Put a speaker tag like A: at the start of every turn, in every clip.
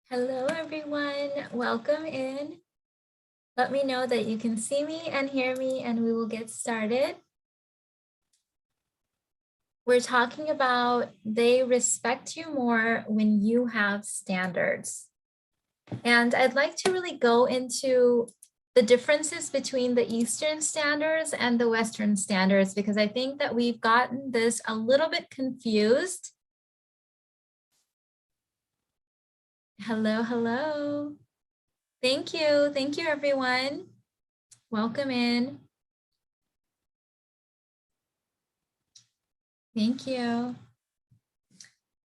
A: Hello, everyone. Welcome in. Let me know that you can see me and hear me, and we will get started. We're talking about they respect you more when you have standards. And I'd like to really go into the differences between the Eastern standards and the Western standards, because I think that we've gotten this a little bit confused. Hello, hello. Thank you. Thank you, everyone. Welcome in. Thank you.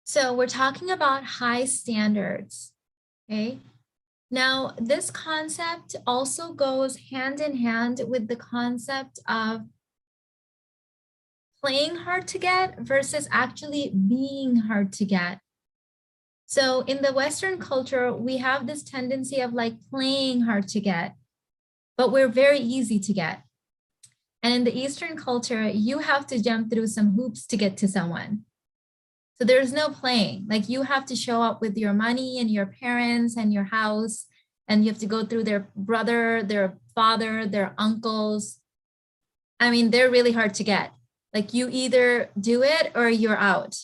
A: So we're talking about high standards, okay? Now, this concept also goes hand in hand with the concept of playing hard to get versus actually being hard to get. So in the Western culture, we have this tendency of like playing hard to get, but we're very easy to get. And in the Eastern culture, you have to jump through some hoops to get to someone. So there's no playing. Like you have to show up with your money and your parents and your house, and you have to go through their brother, their father, their uncles. I mean, they're really hard to get. Like you either do it or you're out.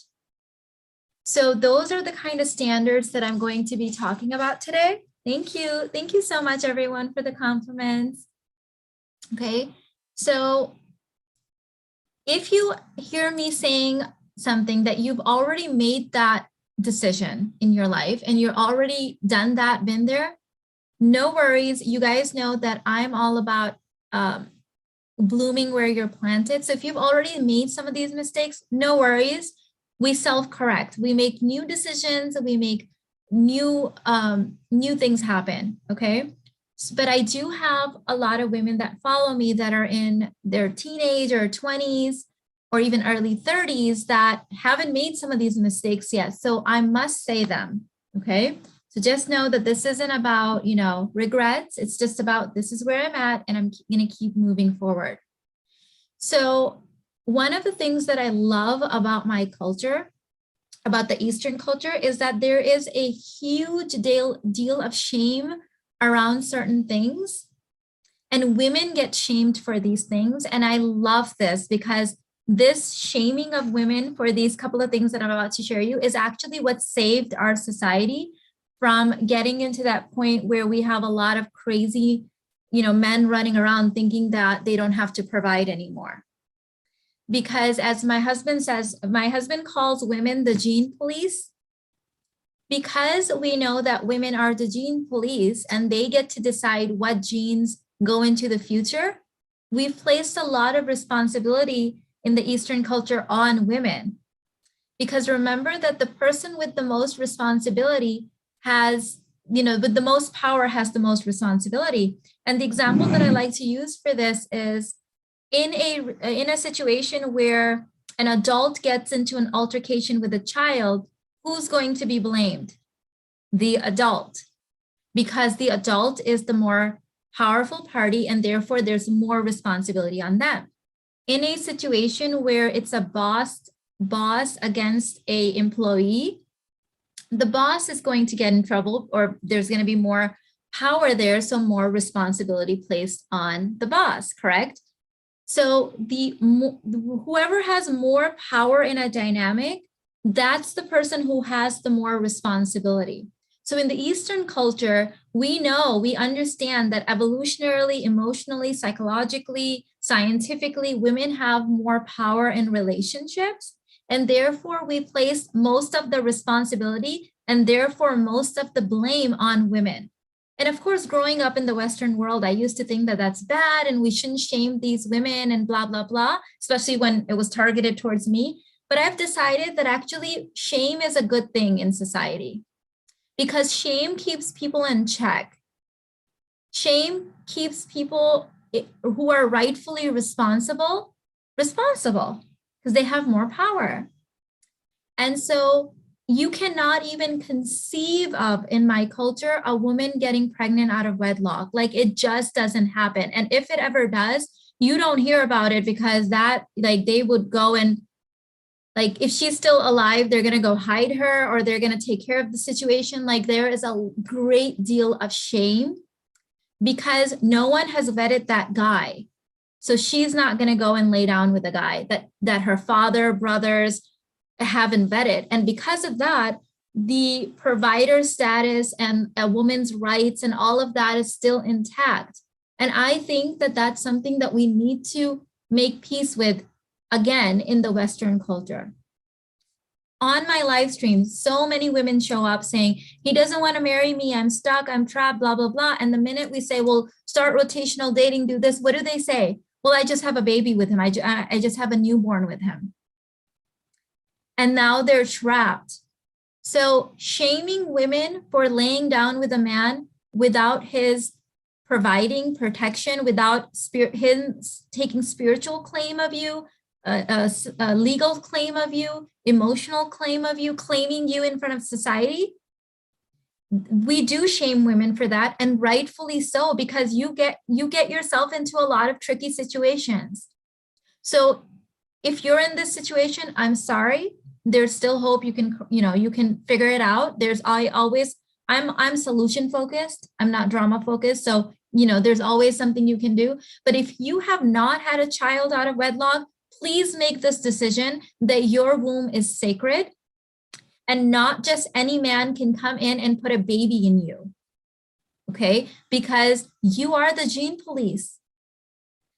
A: So those are the kind of standards that I'm going to be talking about today. Thank you. Thank you so much, everyone, for the compliments. Okay, so if you hear me saying something that you've already made that decision in your life and you're already done that, been there, no worries. You guys know that I'm all about blooming where you're planted. So if you've already made some of these mistakes, no worries. We self-correct. We make new decisions. We make new things happen. Okay. But I do have a lot of women that follow me that are in their teenage or 20s or even early 30s that haven't made some of these mistakes yet. So I must say them, okay? So just know that this isn't about, regrets. It's just about this is where I'm at and I'm gonna keep moving forward. So one of the things that I love about my culture, about the Eastern culture, is that there is a huge deal of shame around certain things, and women get shamed for these things. And I love this because this shaming of women for these couple of things that I'm about to share you is actually what saved our society from getting into that point where we have a lot of crazy, men running around thinking that they don't have to provide anymore. Because as my husband says, my husband calls women the gene police. Because we know that women are the gene police and they get to decide what genes go into the future, we've placed a lot of responsibility in the Eastern culture on women. Because remember that the person with the most responsibility has, with the most power has the most responsibility. And the example that I like to use for this is in a situation where an adult gets into an altercation with a child, who's going to be blamed? The adult, because the adult is the more powerful party and therefore there's more responsibility on them. In a situation where it's a boss against a employee, the boss is going to get in trouble, or there's going to be more power there, so more responsibility placed on the boss, correct? So whoever has more power in a dynamic, that's the person who has the more responsibility. So in the Eastern culture, we understand that evolutionarily, emotionally, psychologically, scientifically, women have more power in relationships. And therefore, we place most of the responsibility and therefore most of the blame on women. And of course, growing up in the Western world, I used to think that that's bad and we shouldn't shame these women and blah, blah, blah, especially when it was targeted towards me. But I've decided that actually shame is a good thing in society because shame keeps people in check. Shame keeps people who are rightfully responsible because they have more power. And so you cannot even conceive of, in my culture, a woman getting pregnant out of wedlock. Like it just doesn't happen. And if it ever does, you don't hear about it because that, like, they would go and Like if she's still alive, they're going to go hide her or they're going to take care of the situation. Like there is a great deal of shame because no one has vetted that guy. So she's not going to go and lay down with a guy that her father, brothers haven't vetted. And because of that, the provider status and a woman's rights and all of that is still intact. And I think that that's something that we need to make peace with, again, in the Western culture. On my live stream, so many women show up saying, he doesn't want to marry me, I'm stuck, I'm trapped, blah, blah, blah. And the minute we say, well, start rotational dating, do this, what do they say? Well, I just have a baby with him. I just have a newborn with him. And now they're trapped. So shaming women for laying down with a man without his providing protection, without him taking spiritual claim of you, a legal claim of you, emotional claim of you, claiming you in front of society. We do shame women for that, and rightfully so, because you get yourself into a lot of tricky situations. So if you're in this situation, I'm sorry. There's still hope. You can figure it out. I'm solution focused. I'm not drama focused. So, there's always something you can do. But if you have not had a child out of wedlock, please make this decision that your womb is sacred and not just any man can come in and put a baby in you. Okay? Because you are the gene police.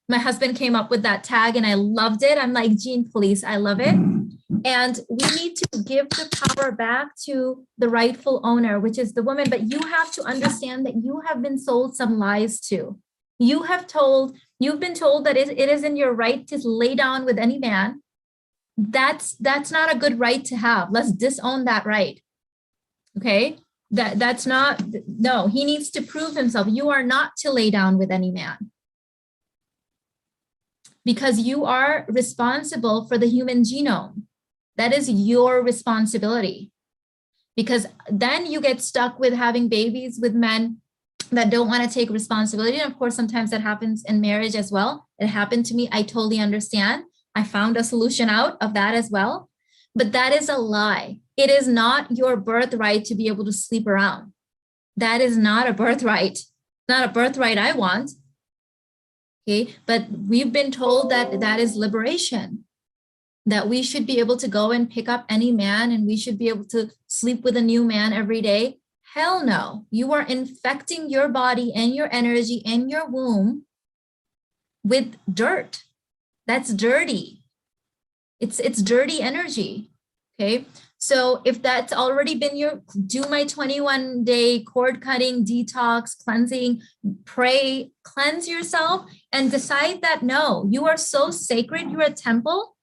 A: My husband came up with that tag and I loved it. I'm like, gene police, I love it. And we need to give the power back to the rightful owner, which is the woman. But you have to understand that you have been sold some lies too. You've been told that it isn't your right to lay down with any man. That's not a good right to have. Let's disown that right. Okay? That's not, no, he needs to prove himself. You are not to lay down with any man. Because you are responsible for the human genome. That is your responsibility. Because then you get stuck with having babies with men that don't want to take responsibility. And of course, sometimes that happens in marriage as well. It happened to me. I totally understand. I found a solution out of that as well. But that is a lie. It is not your birthright to be able to sleep around. That is not a birthright. Not a birthright I want. Okay, but we've been told that that is liberation, that we should be able to go and pick up any man and we should be able to sleep with a new man every day. Hell no, you are infecting your body and your energy and your womb with dirt. That's dirty. It's dirty energy, okay? So if that's already been do my 21-day cord cutting, detox, cleansing, pray, cleanse yourself and decide that no, you are so sacred, you're a temple.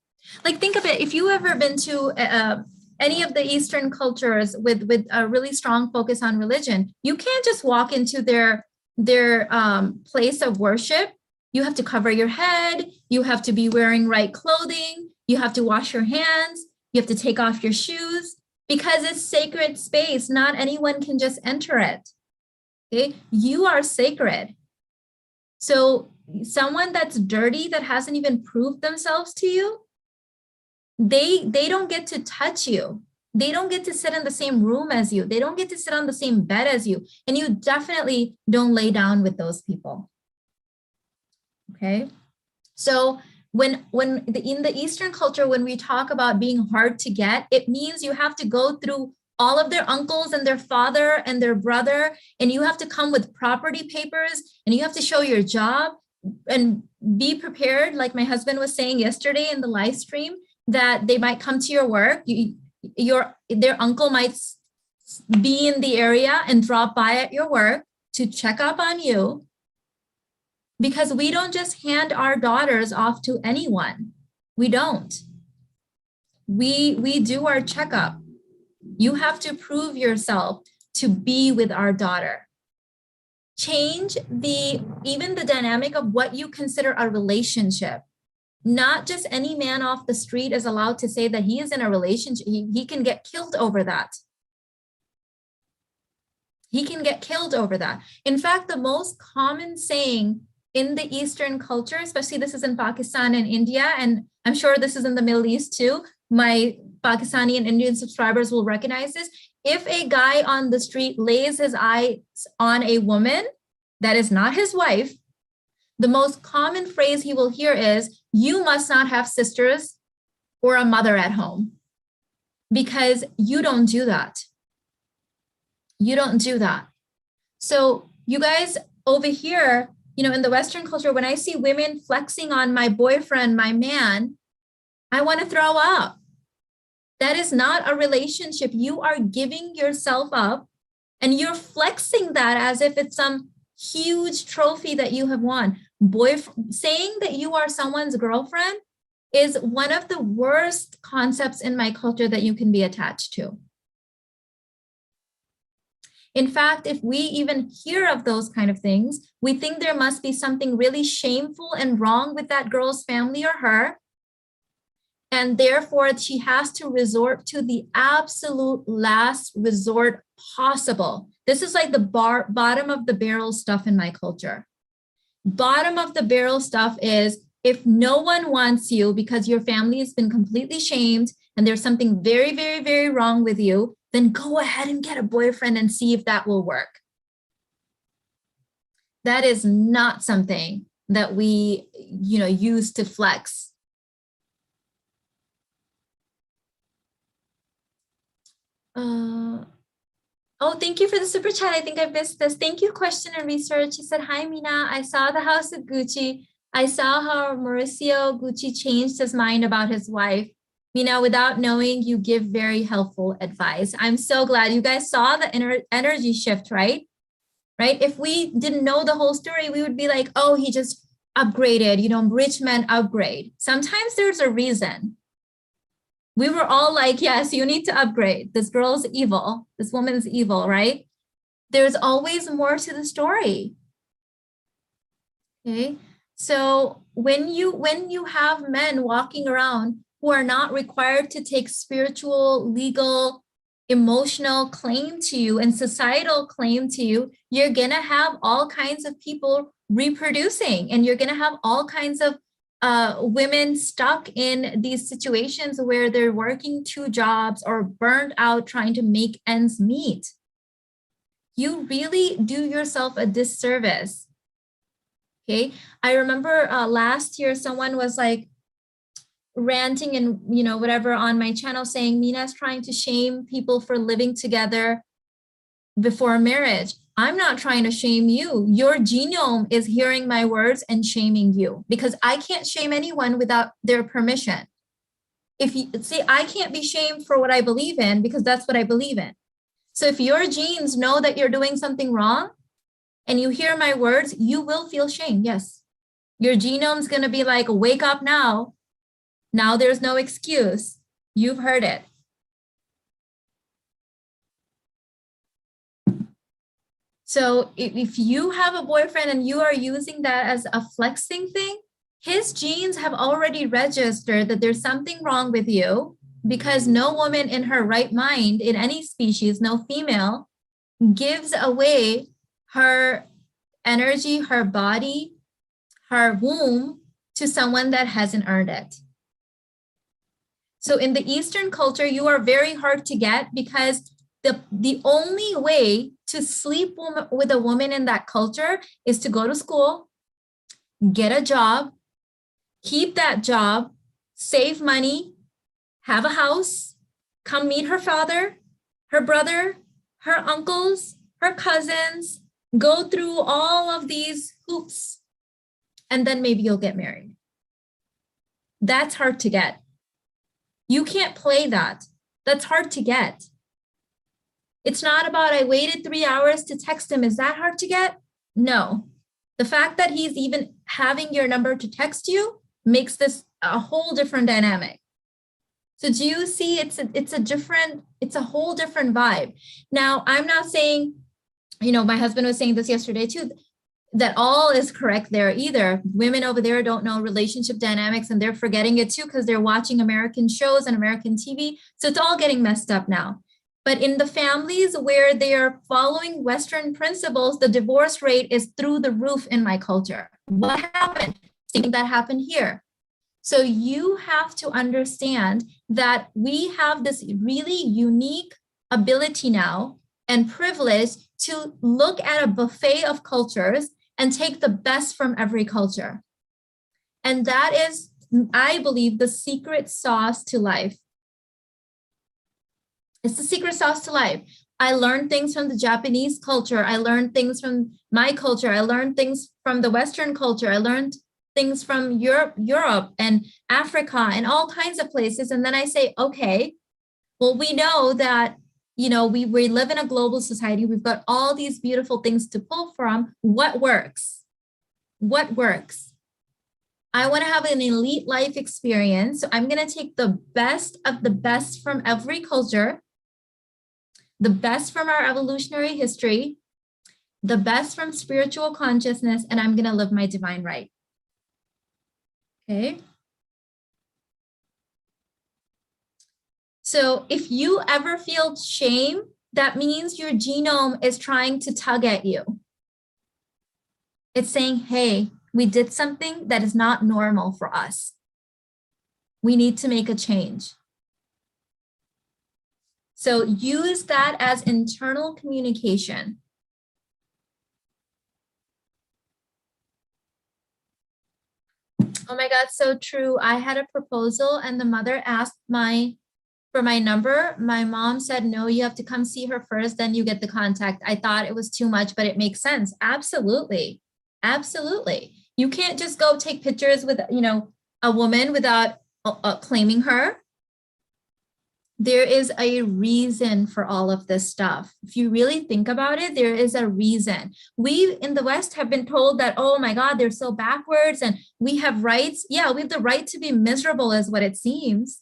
A: Like think of it, if you ever been to any of the Eastern cultures with a really strong focus on religion, you can't just walk into their place of worship. You have to cover your head, you have to be wearing right clothing, you have to wash your hands, you have to take off your shoes because it's sacred space. Not anyone can just enter it. Okay, you are sacred. So someone that's dirty, that hasn't even proved themselves to you, they don't get to touch you. They don't get to sit in the same room as you. They don't get to sit on the same bed as you. And you definitely don't lay down with those people. Okay, so in the Eastern culture, when we talk about being hard to get, it means you have to go through all of their uncles and their father and their brother, and you have to come with property papers and you have to show your job and be prepared. Like my husband was saying yesterday in the live stream, that they might come to your work. Their uncle might be in the area and drop by at your work to check up on you. Because we don't just hand our daughters off to anyone. We don't. We do our checkup. You have to prove yourself to be with our daughter. Change even the dynamic of what you consider a relationship. Not just any man off the street is allowed to say that he is in a relationship. He can get killed over that. He can get killed over that. In fact, the most common saying in the Eastern culture, especially this is in Pakistan and India, and I'm sure this is in the Middle East too, my Pakistani and Indian subscribers will recognize this. If a guy on the street lays his eyes on a woman that is not his wife, the most common phrase he will hear is, "You must not have sisters or a mother at home," because you don't do that. You don't do that. So you guys over here, in the Western culture, when I see women flexing on my boyfriend, my man, I want to throw up. That is not a relationship. You are giving yourself up and you're flexing that as if it's some huge trophy that you have won. Saying that you are someone's girlfriend is one of the worst concepts in my culture that you can be attached to. In fact, if we even hear of those kind of things, we think there must be something really shameful and wrong with that girl's family or her. And therefore, she has to resort to the absolute last resort possible. This is like the bottom of the barrel stuff in my culture. Bottom of the barrel stuff is, if no one wants you because your family has been completely shamed and there's something very, very, very wrong with you, then go ahead and get a boyfriend and see if that will work. That is not something that we, use to flex. Oh, thank you for the super chat. I think I missed this. Thank you, Question and Research. He said, "Hi, Mina. I saw the House of Gucci. I saw how Mauricio Gucci changed his mind about his wife. Mina, without knowing, you give very helpful advice." I'm so glad you guys saw the energy shift, right? Right? If we didn't know the whole story, we would be like, oh, he just upgraded, rich men upgrade. Sometimes there's a reason. We were all like, yes, you need to upgrade. This girl's evil. This woman's evil, right? There's always more to the story. Okay. So when you have men walking around who are not required to take spiritual, legal, emotional claim to you and societal claim to you, you're going to have all kinds of people reproducing, and you're going to have all kinds of women stuck in these situations where they're working 2 jobs or burnt out trying to make ends meet. You really do yourself a disservice. Okay. I remember last year, someone was like ranting and, whatever on my channel saying, "Mina's trying to shame people for living together before marriage." I'm not trying to shame you. Your genome is hearing my words and shaming you, because I can't shame anyone without their permission. If you see, I can't be shamed for what I believe in because that's what I believe in. So if your genes know that you're doing something wrong and you hear my words, you will feel shame. Yes. Your genome's going to be like, wake up now. Now there's no excuse. You've heard it. So if you have a boyfriend and you are using that as a flexing thing, his genes have already registered that there's something wrong with you, because no woman in her right mind in any species, no female, gives away her energy, her body, her womb to someone that hasn't earned it. So in the Eastern culture, you are very hard to get, because the only way to sleep with a woman in that culture is to go to school, get a job, keep that job, save money, have a house, come meet her father, her brother, her uncles, her cousins, go through all of these hoops, and then maybe you'll get married. That's hard to get. You can't play that. That's hard to get. It's not about, I waited 3 hours to text him. Is that hard to get? No. The fact that he's even having your number to text you makes this a whole different dynamic. So do you see, it's a whole different vibe. Now, I'm not saying, my husband was saying this yesterday too, that all is correct there either. Women over there don't know relationship dynamics, and they're forgetting it too because they're watching American shows and American TV. So it's all getting messed up now. But in the families where they are following Western principles, the divorce rate is through the roof in my culture. What happened? Same thing that happened here. So you have to understand that we have this really unique ability now and privilege to look at a buffet of cultures and take the best from every culture. And that is, I believe, the secret sauce to life. It's the secret sauce to life. I learned things from the Japanese culture. I learned things from my culture. I learned things from the Western culture. I learned things from Europe and Africa and all kinds of places. And then I say, okay, well, we know that, you know, we live in a global society. We've got all these beautiful things to pull from. What works? What works? I want to have an elite life experience. So I'm going to take the best of the best from every culture, the best from our evolutionary history, the best from spiritual consciousness, and I'm going to live my divine right. Okay. So if you ever feel shame, that means your genome is trying to tug at you. It's saying, hey, we did something that is not normal for us. We need to make a change. So use that as internal communication. Oh my God, so true. I had a proposal and the mother asked for my number. My mom said, no, you have to come see her first, then you get the contact. I thought it was too much, but it makes sense. Absolutely. Absolutely. You can't just go take pictures with, you know, a woman without claiming her. There is a reason for all of this stuff. If you really think about it, there is a reason. We in the West have been told that, oh my God, they're so backwards and we have rights. Yeah, we have the right to be miserable is what it seems.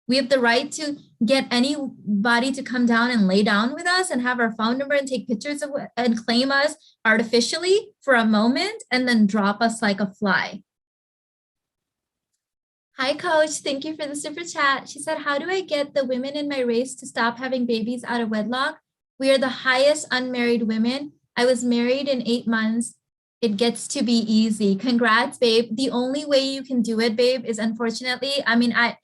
A: We have the right to get anybody to come down and lay down with us and have our phone number and take pictures of and claim us artificially for a moment and then drop us like a fly. Hi, Coach. Thank you for the super chat. She said, how do I get the women in my race to stop having babies out of wedlock? We are the highest unmarried women. I was married in 8 months. It gets to be easy. Congrats, babe. The only way you can do it, babe, is unfortunately, I mean, I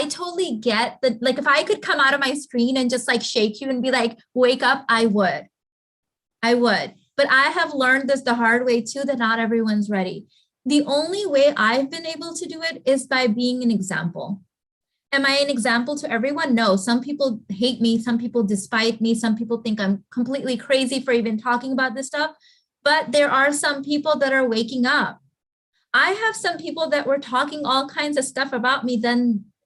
A: totally get that. Like if I could come out of my screen and just like shake you and be like, wake up, I would. But I have learned this the hard way too, that not everyone's ready. The only way I've been able to do it is by being an example. Am I an example to everyone? No. Some people hate me. Some people despise me. Some people think I'm completely crazy for even talking about this stuff. But there are some people that are waking up. I have some people that were talking all kinds of stuff about me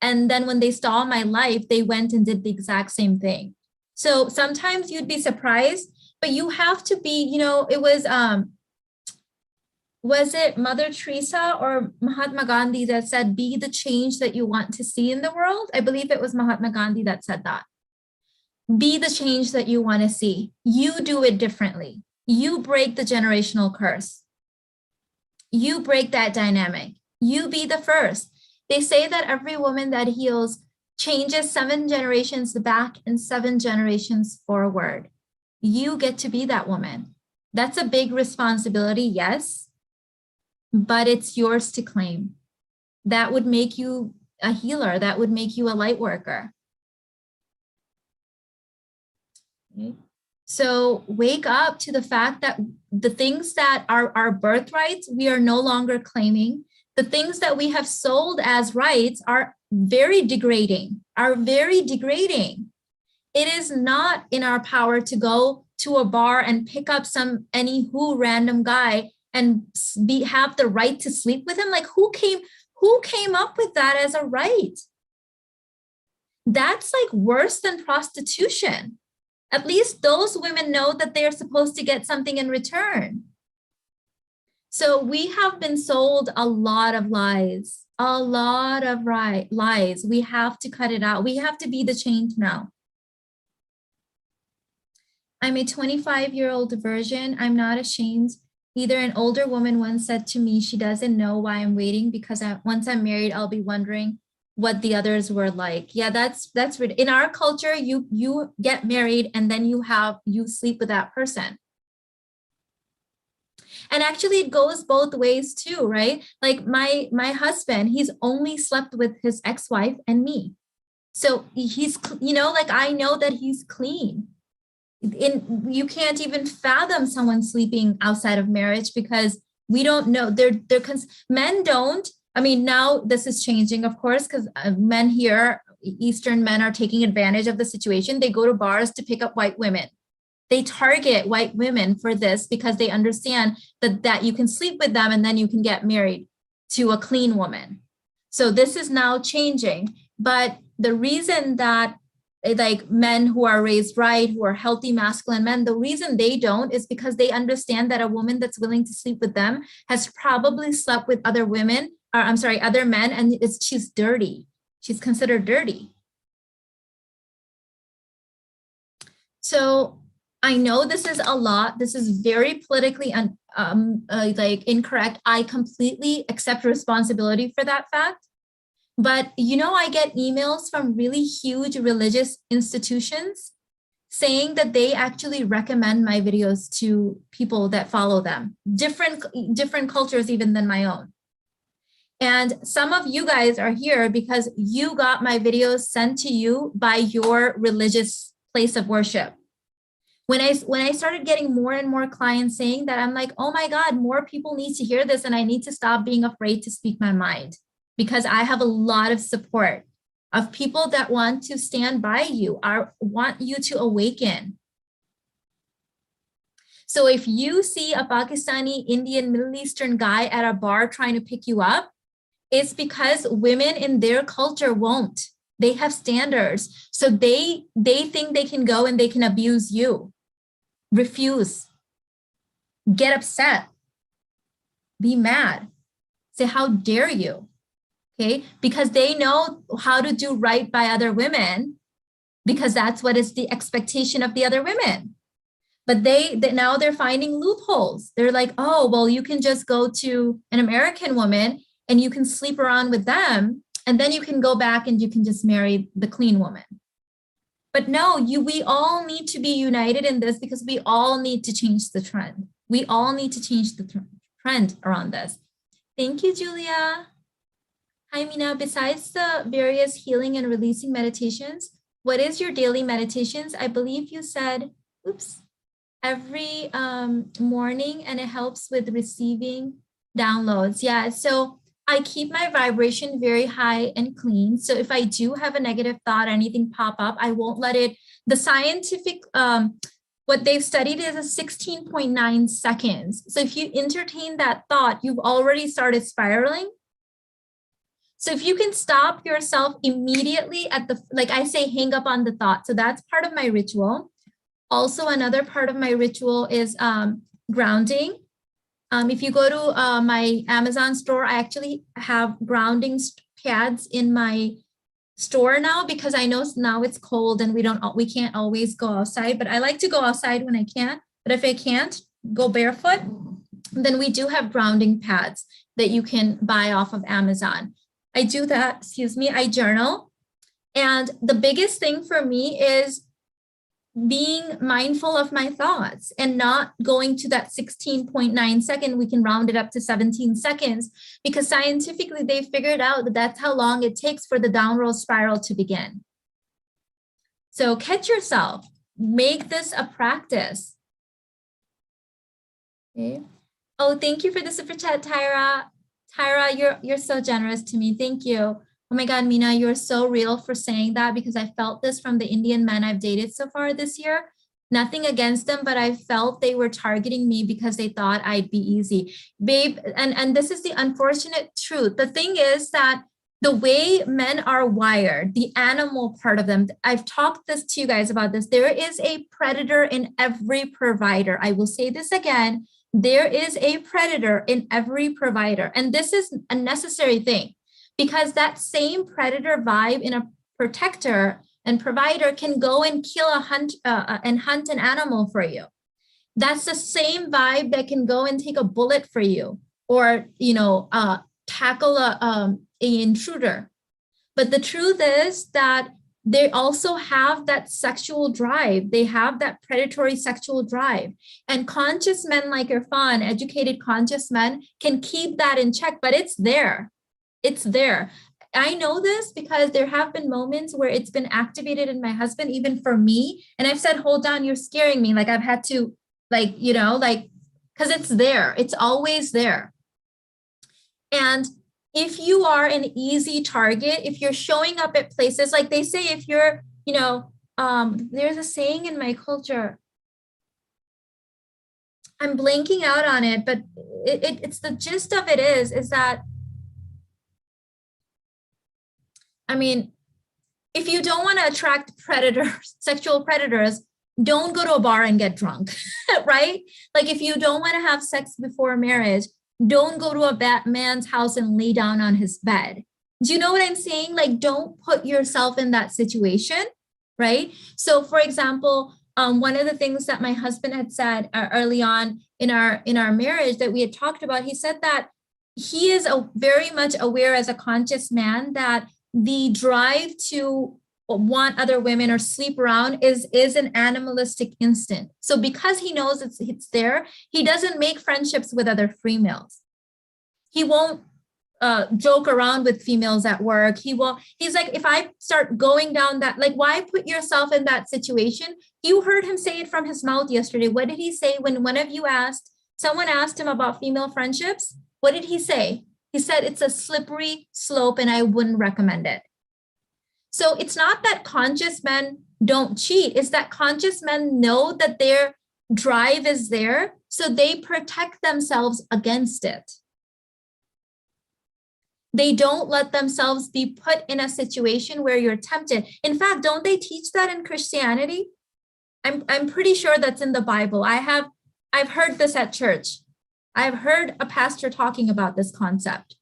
A: and then when they saw my life, they went and did the exact same thing. So sometimes you'd be surprised, but you have to be, you know, it was it Mother Teresa or Mahatma Gandhi that said, be the change that you want to see in the world? I believe it was Mahatma Gandhi that said that. Be the change that you want to see. You do it differently. You break the generational curse. You break that dynamic. You be the first. They say that every woman that heals changes 7 generations back and 7 generations forward. You get to be that woman. That's a big responsibility, yes, but it's yours to claim. That would make you a healer. That would make you a light worker. Okay. So wake up to the fact that the things that are our birthrights, we are no longer claiming. The things that we have sold as rights are very degrading, It is not in our power to go to a bar and pick up any random guy and have the right to sleep with him. Like who came up with that as a right? That's like worse than prostitution. At least those women know that they're supposed to get something in return. So we have been sold a lot of lies, lies. We have to cut it out. We have to be the change now. I'm a 25-year-old virgin. I'm not ashamed. Either an older woman once said to me, she doesn't know why I'm waiting because once I'm married, I'll be wondering what the others were like. Yeah, that's in our culture, you get married and then you sleep with that person. And actually it goes both ways too, right? Like my husband, he's only slept with his ex-wife and me. So he's, like I know that he's clean. You can't even fathom someone sleeping outside of marriage because we don't know. Men don't. I mean, now this is changing, of course, because men here, Eastern men, are taking advantage of the situation. They go to bars to pick up white women. They target white women for this because they understand that you can sleep with them and then you can get married to a clean woman. So this is now changing. But the reason that like men who are raised right, who are healthy masculine men, the reason they don't is because they understand that a woman that's willing to sleep with them has probably slept with other women, or I'm sorry, other men, and she's dirty. She's considered dirty. So I know this is a lot. This is very politically like incorrect. I completely accept responsibility for that fact. But, I get emails from really huge religious institutions saying that they actually recommend my videos to people that follow them, different cultures even than my own. And some of you guys are here because you got my videos sent to you by your religious place of worship. When I started getting more and more clients saying that, I'm like, oh my God, more people need to hear this, and I need to stop being afraid to speak my mind, because I have a lot of support of people that want to stand by you, want you to awaken. So if you see a Pakistani, Indian, Middle Eastern guy at a bar trying to pick you up, it's because women in their culture won't. They have standards. So they think they can go and they can abuse you, refuse, get upset, be mad, say, how dare you? Okay, because they know how to do right by other women, because that's what is the expectation of the other women. But now they're finding loopholes. They're like, oh, well, you can just go to an American woman and you can sleep around with them, and then you can go back and you can just marry the clean woman. But no, we all need to be united in this, because we all need to change the trend. We all need to change the trend around this. Thank you, Julia. Hi, Mina. Besides the various healing and releasing meditations, what is your daily meditations? I believe you said, every morning, and it helps with receiving downloads. Yeah, so I keep my vibration very high and clean. So if I do have a negative thought, anything pop up, I won't let it. The scientific, what they've studied is a 16.9 seconds. So if you entertain that thought, you've already started spiraling. So if you can stop yourself immediately at like I say, hang up on the thought. So that's part of my ritual. Also, another part of my ritual is grounding. If you go to my Amazon store, I actually have grounding pads in my store now, because I know now it's cold and we can't always go outside, but I like to go outside when I can. But if I can't go barefoot, then we do have grounding pads that you can buy off of Amazon. I do that, I journal. And the biggest thing for me is being mindful of my thoughts and not going to that 16.9 second. We can round it up to 17 seconds, because scientifically they figured out that that's how long it takes for the downward spiral to begin. So catch yourself, make this a practice. Okay. Oh, thank you for the super chat, Tyra. Tyra, you're so generous to me. Thank you. Oh my God, Mina, you're so real for saying that, because I felt this from the Indian men I've dated so far this year. Nothing against them, but I felt they were targeting me because they thought I'd be easy. Babe, and this is the unfortunate truth. The thing is that the way men are wired, the animal part of them, I've talked to you guys about this. There is a predator in every provider. I will say this again. There is a predator in every provider. And this is a necessary thing, because that same predator vibe in a protector and provider can go and kill and hunt an animal for you. That's the same vibe that can go and take a bullet for you, or tackle an intruder. But the truth is that they also have that sexual drive. They have that predatory sexual drive. And conscious men like Irfan, educated conscious men, can keep that in check, but it's there. It's there. I know this because there have been moments where it's been activated in my husband, even for me. And I've said, hold on, you're scaring me. Like I've had to, like, you know, like, because it's there. It's always there. And if you are an easy target, if you're showing up at places, like they say, if you're, you know, there's a saying in my culture, I'm blanking out on it, but it's the gist of it is that, I mean, if you don't want to attract predators, sexual predators, don't go to a bar and get drunk, right? Like if you don't want to have sex before marriage, don't go to a bad man's house and lay down on his bed. Do you know what I'm saying? Like, don't put yourself in that situation, right? So for example, one of the things that my husband had said early on in our marriage that we had talked about, he said that he is very much aware as a conscious man that the drive to want other women or sleep around is an animalistic instinct. So because he knows it's there, he doesn't make friendships with other females. He won't joke around with females at work. He's like, if I start going down that, like, why put yourself in that situation? You heard him say it from his mouth yesterday. What did he say when one of you someone asked him about female friendships? What did he say? He said, it's a slippery slope and I wouldn't recommend it. So it's not that conscious men don't cheat. It's that conscious men know that their drive is there, so they protect themselves against it. They don't let themselves be put in a situation where you're tempted. In fact, don't they teach that in Christianity? I'm pretty sure that's in the Bible. I've heard this at church. I've heard a pastor talking about this concept.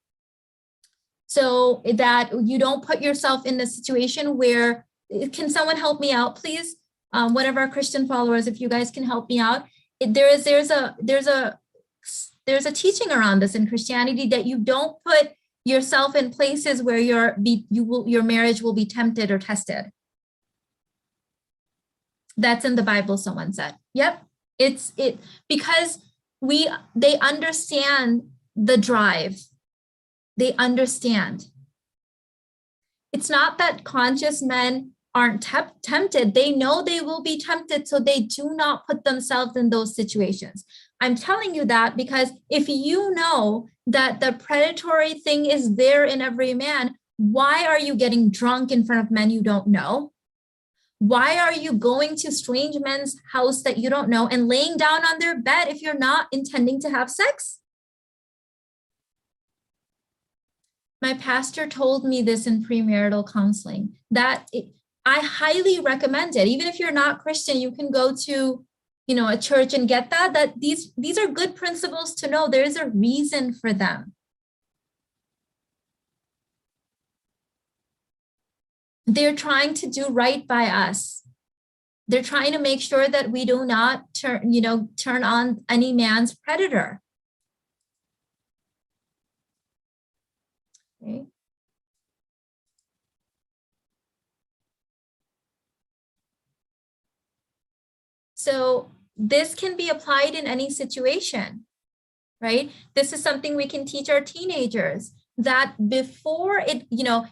A: So that you don't put yourself in a situation where, can someone help me out, please? One of our Christian followers, if you guys can help me out. There's a teaching around this in Christianity that you don't put yourself in places where your marriage will be tempted or tested. That's in the Bible, someone said. Yep, because they understand the drive. They understand. It's not that conscious men aren't tempted. They know they will be tempted, so they do not put themselves in those situations. I'm telling you that because if you know that the predatory thing is there in every man, why are you getting drunk in front of men you don't know? Why are you going to strange men's house that you don't know and laying down on their bed if you're not intending to have sex? My pastor told me this in premarital counseling, that I highly recommend it. Even if you're not Christian, you can go to, a church and get that these are good principles to know. There is a reason for them. They're trying to do right by us. They're trying to make sure that we do not turn on any man's predator. Okay. So this can be applied in any situation, right? This is something we can teach our teenagers, that before it,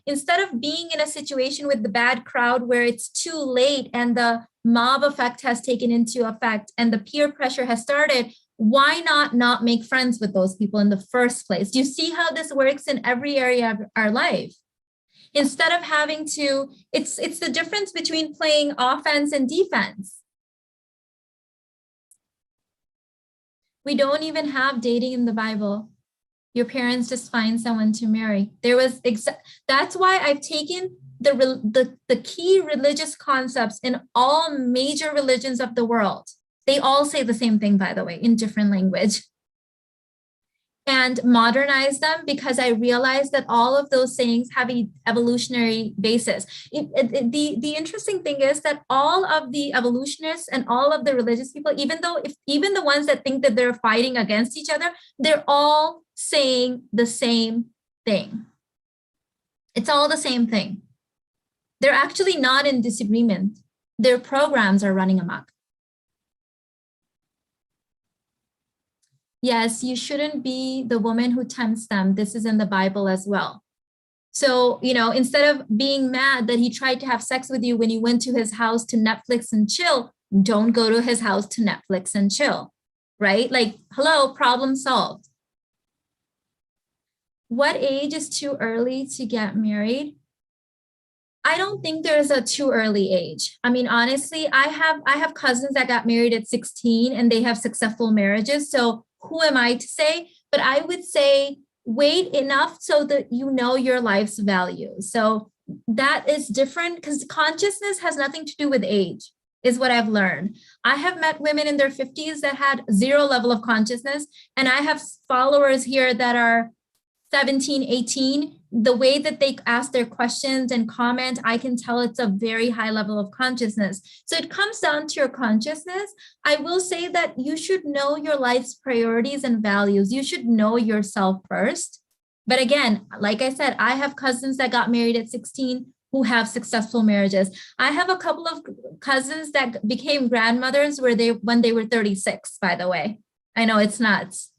A: instead of being in a situation with the bad crowd where it's too late and the mob effect has taken into effect and the peer pressure has started, why not make friends with those people in the first place? Do you see how this works in every area of our life? Instead of having to, it's the difference between playing offense and defense. We don't even have dating in the Bible. Your parents just find someone to marry. That's why I've taken the key religious concepts in all major religions of the world. They all say the same thing, by the way, in different language. And modernize them, because I realized that all of those sayings have an evolutionary basis. The interesting thing is that all of the evolutionists and all of the religious people, even the ones that think that they're fighting against each other, they're all saying the same thing. It's all the same thing. They're actually not in disagreement. Their programs are running amok. Yes, you shouldn't be the woman who tempts them. This is in the Bible as well. So, instead of being mad that he tried to have sex with you when you went to his house to Netflix and chill, don't go to his house to Netflix and chill, right? Like, hello, problem solved. What age is too early to get married? I don't think there's a too early age. I mean, honestly, I have cousins that got married at 16 and they have successful marriages. So who am I to say? But I would say wait enough so that you know your life's value. So that is different because consciousness has nothing to do with age, is what I've learned. I have met women in their 50s that had zero level of consciousness, and I have followers here that are 17, 18, the way that they ask their questions and comment, I can tell it's a very high level of consciousness. So it comes down to your consciousness. I will say that you should know your life's priorities and values. You should know yourself first. But again, like I said, I have cousins that got married at 16 who have successful marriages. I have a couple of cousins that became grandmothers when they were 36, by the way. I know it's nuts.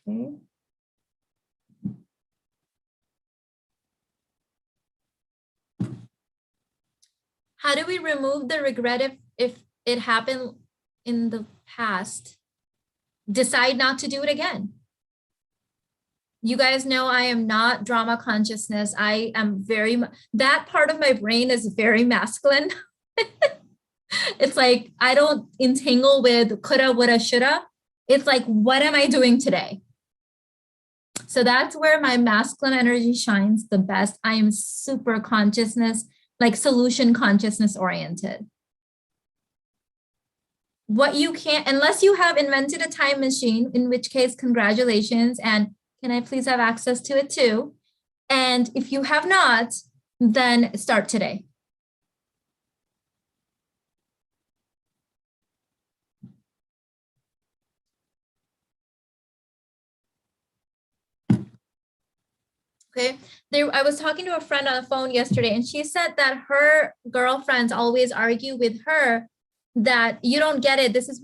A: Okay. How do we remove the regret if it happened in the past? Decide not to do it again. You guys know I am not drama consciousness. I am that part of my brain is very masculine. It's like, I don't entangle with coulda, woulda, shoulda. It's like, what am I doing today? So that's where my masculine energy shines the best. I am super consciousness, like solution consciousness oriented. What you can't, unless you have invented a time machine, in which case, congratulations. And can I please have access to it too? And if you have not, then start today. Okay. I was talking to a friend on the phone yesterday, and she said that her girlfriends always argue with her that you don't get it. This is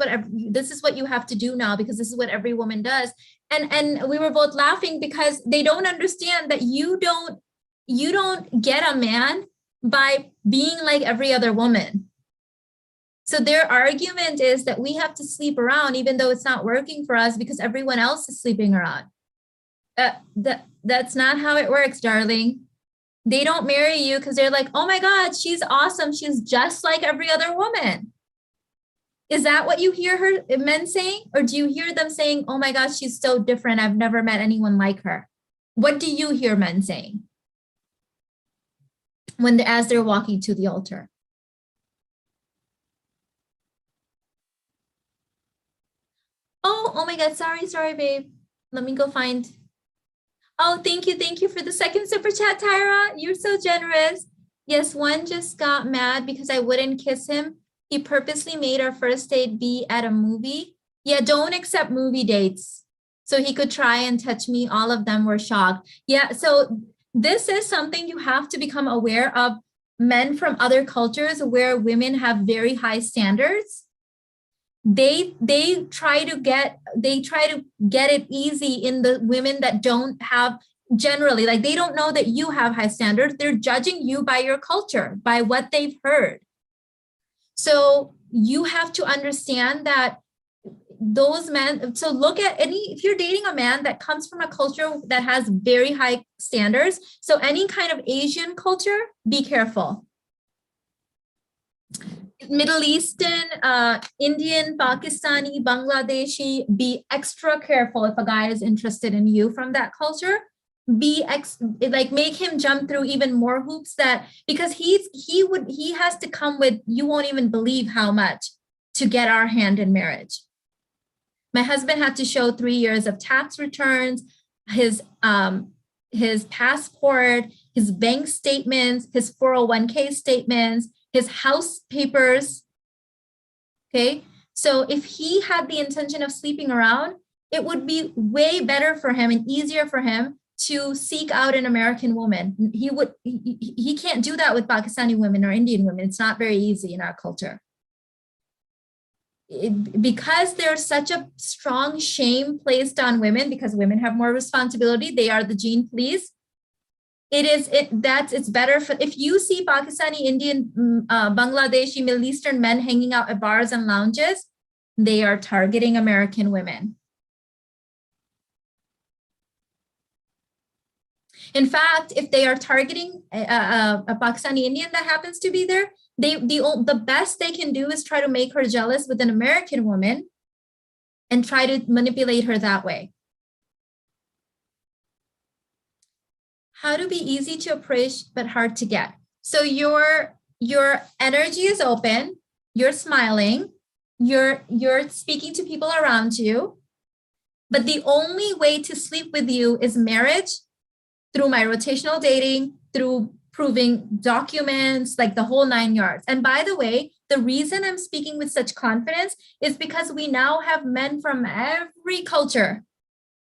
A: what you have to do now because this is what every woman does. And we were both laughing because they don't understand that you don't get a man by being like every other woman. So their argument is that we have to sleep around even though it's not working for us because everyone else is sleeping around. That's not how it works, darling. They don't marry you because they're like, oh my God, she's awesome. She's just like every other woman. Is that what you hear men saying? Or do you hear them saying, oh my gosh, she's so different. I've never met anyone like her. What do you hear men saying as they're walking to the altar? Oh my God, sorry, babe. Let me go find. Oh, thank you for the second super chat, Tyra. You're so generous. Yes, one just got mad because I wouldn't kiss him. He purposely made our first date be at a movie. Yeah, don't accept movie dates. So he could try and touch me. All of them were shocked. Yeah, so this is something you have to become aware of. Men from other cultures where women have very high standards, they try to get it easy in the women that don't have, generally, like they don't know that you have high standards. They're judging you by your culture, by what they've heard. So you have to understand that those men, so look at if you're dating a man that comes from a culture that has very high standards, so any kind of Asian culture, be careful. Middle Eastern, Indian, Pakistani, Bangladeshi, be extra careful if a guy is interested in you from that culture. Make him jump through even more hoops because he has to come with, you won't even believe how much to get our hand in marriage. My husband had to show 3 years of tax returns, his passport, his bank statements, his 401k statements, his house papers. Okay. So if he had the intention of sleeping around, it would be way better for him and easier for him to seek out an American woman. He can't do that with Pakistani women or Indian women. It's not very easy in our culture. Because there's such a strong shame placed on women, because women have more responsibility, they are the gene police. It's better for, if you see Pakistani, Indian, Bangladeshi, Middle Eastern men hanging out at bars and lounges, they are targeting American women. In fact, if they are targeting a Pakistani Indian that happens to be there, the best they can do is try to make her jealous with an American woman and try to manipulate her that way. How to be easy to approach but hard to get. So your energy is open, you're smiling, you're speaking to people around you, but the only way to sleep with you is marriage, through my rotational dating, through proving documents, like the whole 9 yards. And by the way, the reason I'm speaking with such confidence is because we now have men from every culture.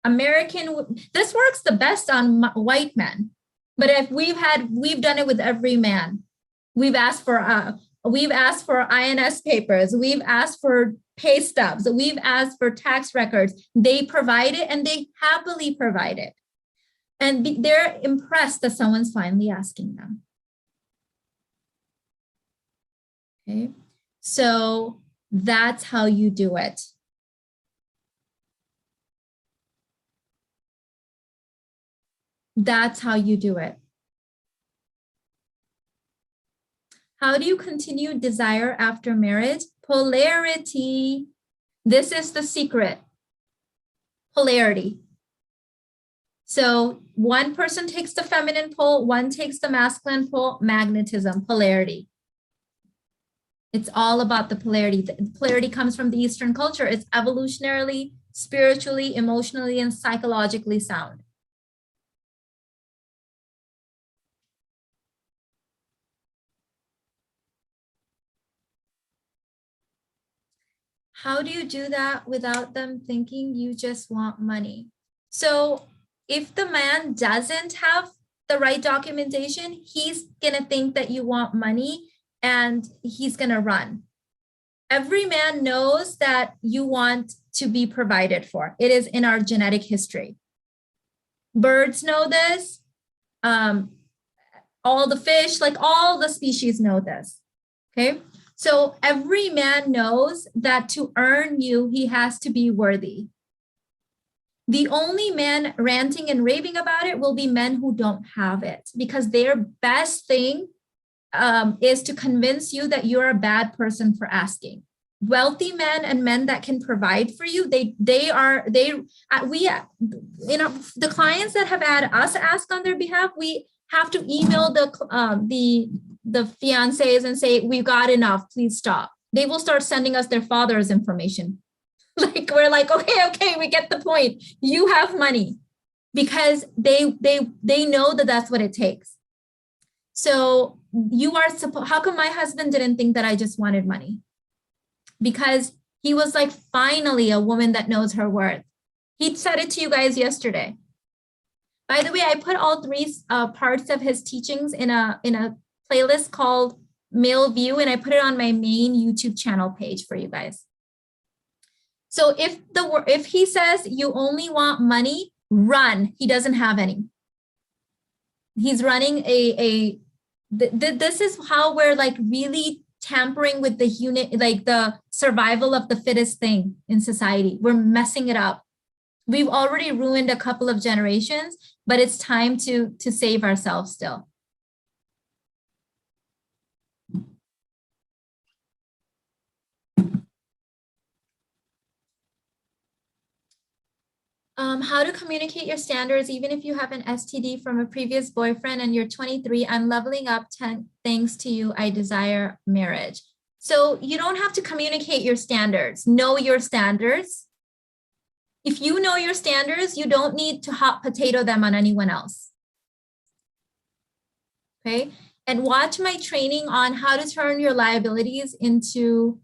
A: American, this works the best on white men, but if we've done it with every man. We've asked for INS papers, we've asked for pay stubs, we've asked for tax records. They provide it, and they happily provide it. And they're impressed that someone's finally asking them. Okay, so that's how you do it. That's how you do it. How do you continue desire after marriage? Polarity. This is the secret. Polarity. So one person takes the feminine pole, one takes the masculine pole, magnetism, polarity. It's all about the polarity. The polarity comes from the Eastern culture. It's evolutionarily, spiritually, emotionally, and psychologically sound. How do you do that without them thinking you just want money? So if the man doesn't have the right documentation, he's gonna think that you want money and he's gonna run. Every man knows that you want to be provided for. It is in our genetic history. Birds know this. All the fish, like all the species know this, okay? So every man knows that to earn you, he has to be worthy. The only men ranting and raving about it will be men who don't have it, because their best thing is to convince you that you're a bad person for asking. Wealthy men and men that can provide for you, the clients that have had us ask on their behalf, we have to email the fiancés and say, we've got enough, please stop. They will start sending us their father's information. Like, we're like, okay, we get the point. You have money, because they know that that's what it takes. So how come my husband didn't think that I just wanted money? Because he was like, finally, a woman that knows her worth. He said it to you guys yesterday. By the way, I put all 3 parts of his teachings in a playlist called Male View, and I put it on my main YouTube channel page for you guys. So if he says you only want money, run. He doesn't have any. He's running this is how we're like really tampering with the unit, like the survival of the fittest thing in society. We're messing it up. We've already ruined a couple of generations, but it's time to save ourselves still. How to communicate your standards, even if you have an STD from a previous boyfriend and you're 23, I'm leveling up, thanks to you, I desire marriage. So you don't have to communicate your standards. Know your standards. If you know your standards, you don't need to hot potato them on anyone else. Okay, and watch my training on how to turn your liabilities into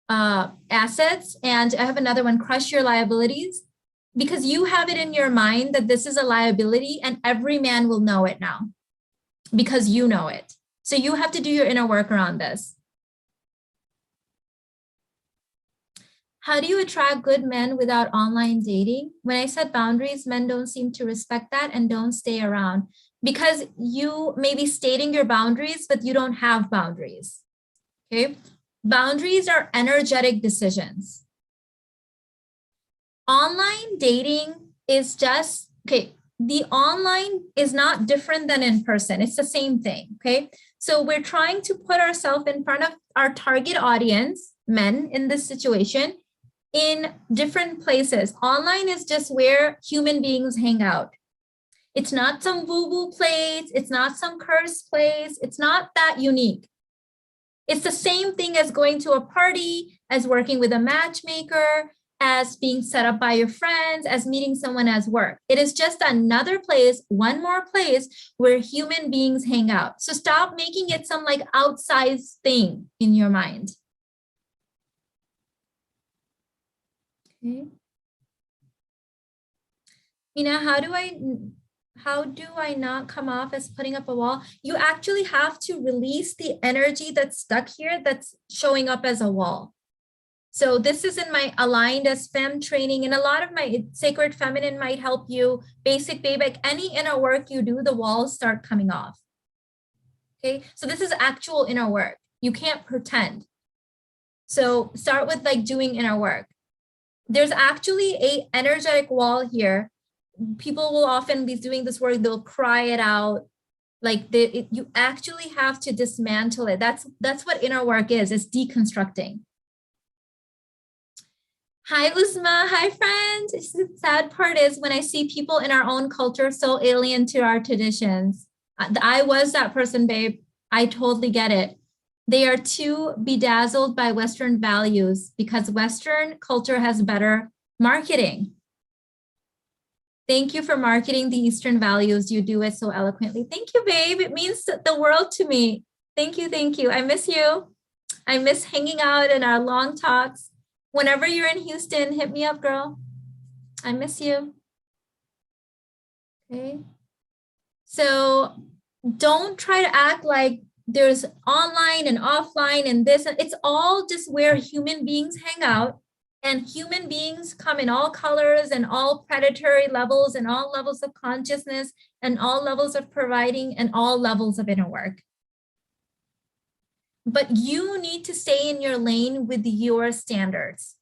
A: assets. And I have another one, crush your liabilities. because you have it in your mind that this is a liability and every man will know it now because you know it. So you have to do your inner work around this. How do you attract good men without online dating? When I said boundaries, men don't seem to respect that and don't stay around because you may be stating your boundaries, but you don't have boundaries. Okay. Boundaries are energetic decisions. Online dating is just, okay, the online is not different than in person. It's the same thing. Okay. So we're trying to put ourselves in front of our target audience, men in this situation, in different places. Online is just where human beings hang out. It's not some woo-woo place. It's not some cursed place. It's not that unique. It's the same thing as going to a party, as working with a matchmaker, as being set up by your friends, as meeting someone at work. It is just another place, one more place where human beings hang out. So stop making it some like outsized thing in your mind. Okay. Mina, how do I not come off as putting up a wall? You actually have to release the energy that's stuck here that's showing up as a wall. So this is in my aligned as femme training, and a lot of my sacred feminine might help you. Basic babe, like any inner work you do, the walls start coming off. Okay, so this is actual inner work. You can't pretend. So start with like doing inner work. There's actually a energetic wall here. People will often be doing this work, they'll cry it out. Like you actually have to dismantle it. That's what inner work is deconstructing. Hi, Uzma. Hi, friend. The sad part is when I see people in our own culture so alien to our traditions. I was that person, babe. I totally get it. They are too bedazzled by Western values because Western culture has better marketing. Thank you for marketing the Eastern values. You do it so eloquently. Thank you, babe. It means the world to me. Thank you. Thank you. I miss you. I miss hanging out in our long talks. Whenever you're in Houston, hit me up, girl. I miss you. Okay. So don't try to act like there's online and offline and this. It's all just where human beings hang out, and human beings come in all colors and all predatory levels and all levels of consciousness and all levels of providing and all levels of inner work. But you need to stay in your lane with your standards.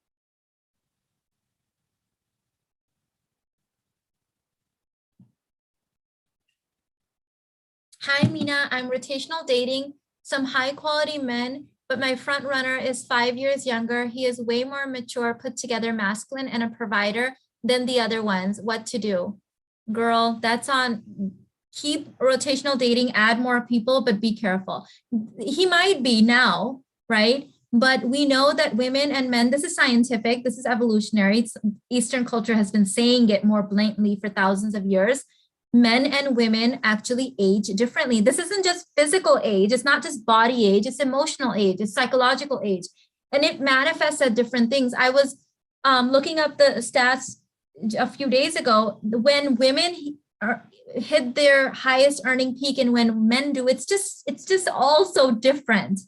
A: Hi, Mina. I'm rotational dating some high quality men, but my front runner is 5 years younger. He is way more mature, put together, masculine, and a provider than the other ones. What to do? Girl, that's on. Keep rotational dating, add more people, but be careful. He might be now, right? But we know that women and men, this is scientific, this is evolutionary. Eastern culture has been saying it more blatantly for thousands of years. Men and women actually age differently. This isn't just physical age. It's not just body age. It's emotional age. It's psychological age. And it manifests at different things. I was looking up the stats a few days ago. When women hit their highest earning peak and when men do, it's just all so different.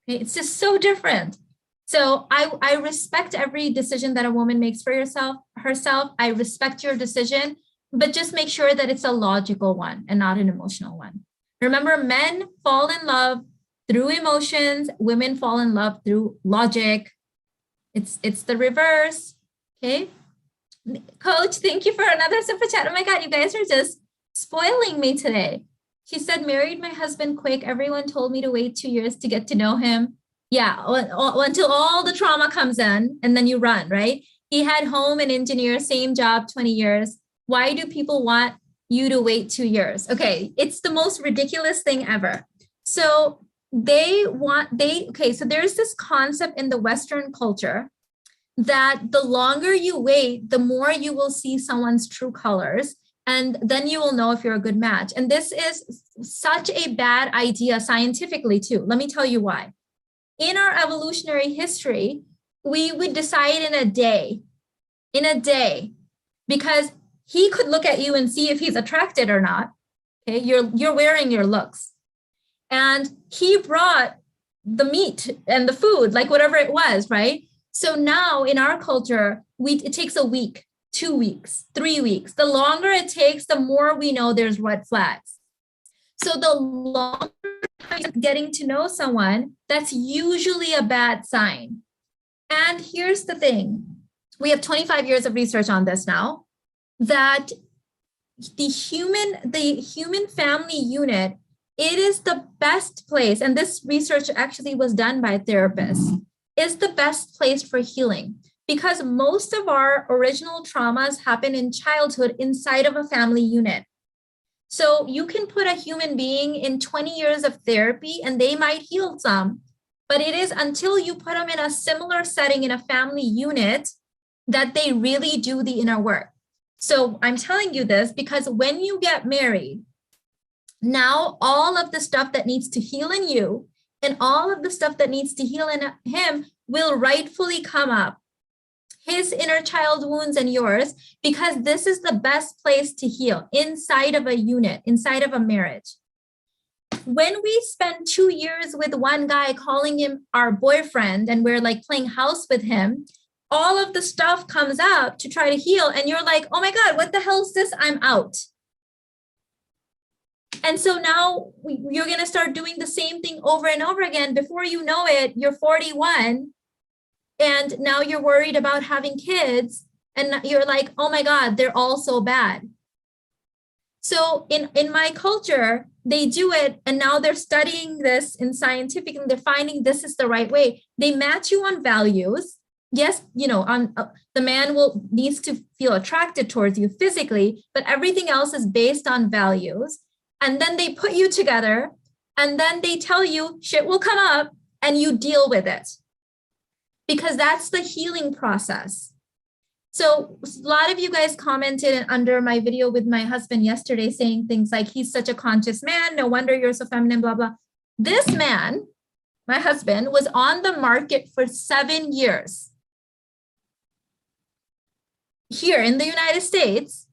A: Okay? It's just so different. So I respect every decision that a woman makes for herself. I respect your decision, but just make sure that it's a logical one and not an emotional one. Remember, men fall in love through emotions, women fall in love through logic. It's the reverse. Okay. Coach, thank you for another super chat. Oh my God, you guys are just spoiling me today. She said, married my husband quick. Everyone told me to wait 2 years to get to know him. Yeah, until all the trauma comes in and then you run, right? He had home and engineer, same job, 20 years. Why do people want you to wait 2 years? Okay, it's the most ridiculous thing ever. So so there's this concept in the Western culture that the longer you wait, the more you will see someone's true colors, and then you will know if you're a good match. And this is such a bad idea scientifically too. Let me tell you why. In our evolutionary history, we would decide in a day. because he could look at you and see if he's attracted or not. Okay, you're wearing your looks. And he brought the meat and the food, like whatever it was, right? So now in our culture, it takes a week, 2 weeks, 3 weeks. The longer it takes, the more we know there's red flags. So the longer getting to know someone, that's usually a bad sign. And here's the thing. We have 25 years of research on this now, that the human family unit, it is the best place, and this research actually was done by therapists, is the best place for healing, because most of our original traumas happen in childhood inside of a family unit. So you can put a human being in 20 years of therapy and they might heal some, but it is until you put them in a similar setting in a family unit that they really do the inner work. So I'm telling you this because when you get married, now all of the stuff that needs to heal in you and all of the stuff that needs to heal in him will rightfully come up. His inner child wounds and yours, because this is the best place to heal inside of a unit, inside of a marriage. When we spend 2 years with one guy calling him our boyfriend and we're like playing house with him, all of the stuff comes up to try to heal. And you're like, oh my God, what the hell is this? I'm out. And so now you're going to start doing the same thing over and over again. Before you know it, you're 41. And now you're worried about having kids. And you're like, oh my God, they're all so bad. So in my culture, they do it. And now they're studying this in scientific and they're finding this is the right way. They match you on values. Yes, the man needs to feel attracted towards you physically, but everything else is based on values. And then they put you together and then they tell you shit will come up and you deal with it. Because that's the healing process. So a lot of you guys commented under my video with my husband yesterday saying things like, he's such a conscious man. No wonder you're so feminine, blah, blah. This man, my husband, was on the market for 7 years. Here in the United States.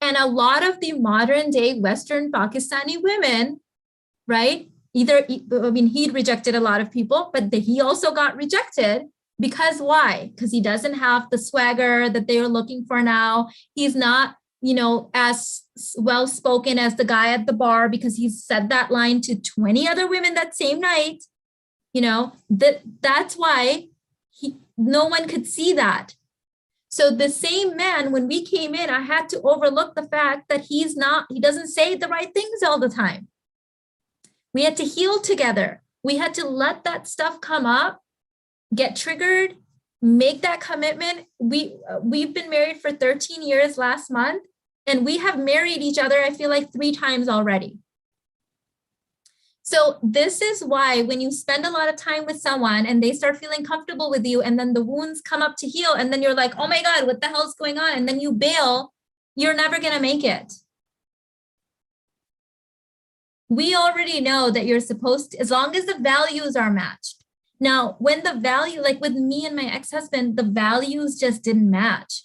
A: And a lot of the modern day Western Pakistani women, right? He'd rejected a lot of people, but he also got rejected because why? Because he doesn't have the swagger that they are looking for now. He's not, as well spoken as the guy at the bar because he said that line to 20 other women that same night. That's why no one could see that. So the same man, when we came in, I had to overlook the fact that he doesn't say the right things all the time. We had to heal together. We had to let that stuff come up, get triggered, make that commitment. We've been married for 13 years last month, and we have married each other, I feel like 3 times already. So this is why when you spend a lot of time with someone and they start feeling comfortable with you and then the wounds come up to heal and then you're like, oh my God, what the hell is going on? And then you bail, you're never going to make it. We already know that you're supposed to, as long as the values are matched. Now, when the value, like with me and my ex-husband, the values just didn't match.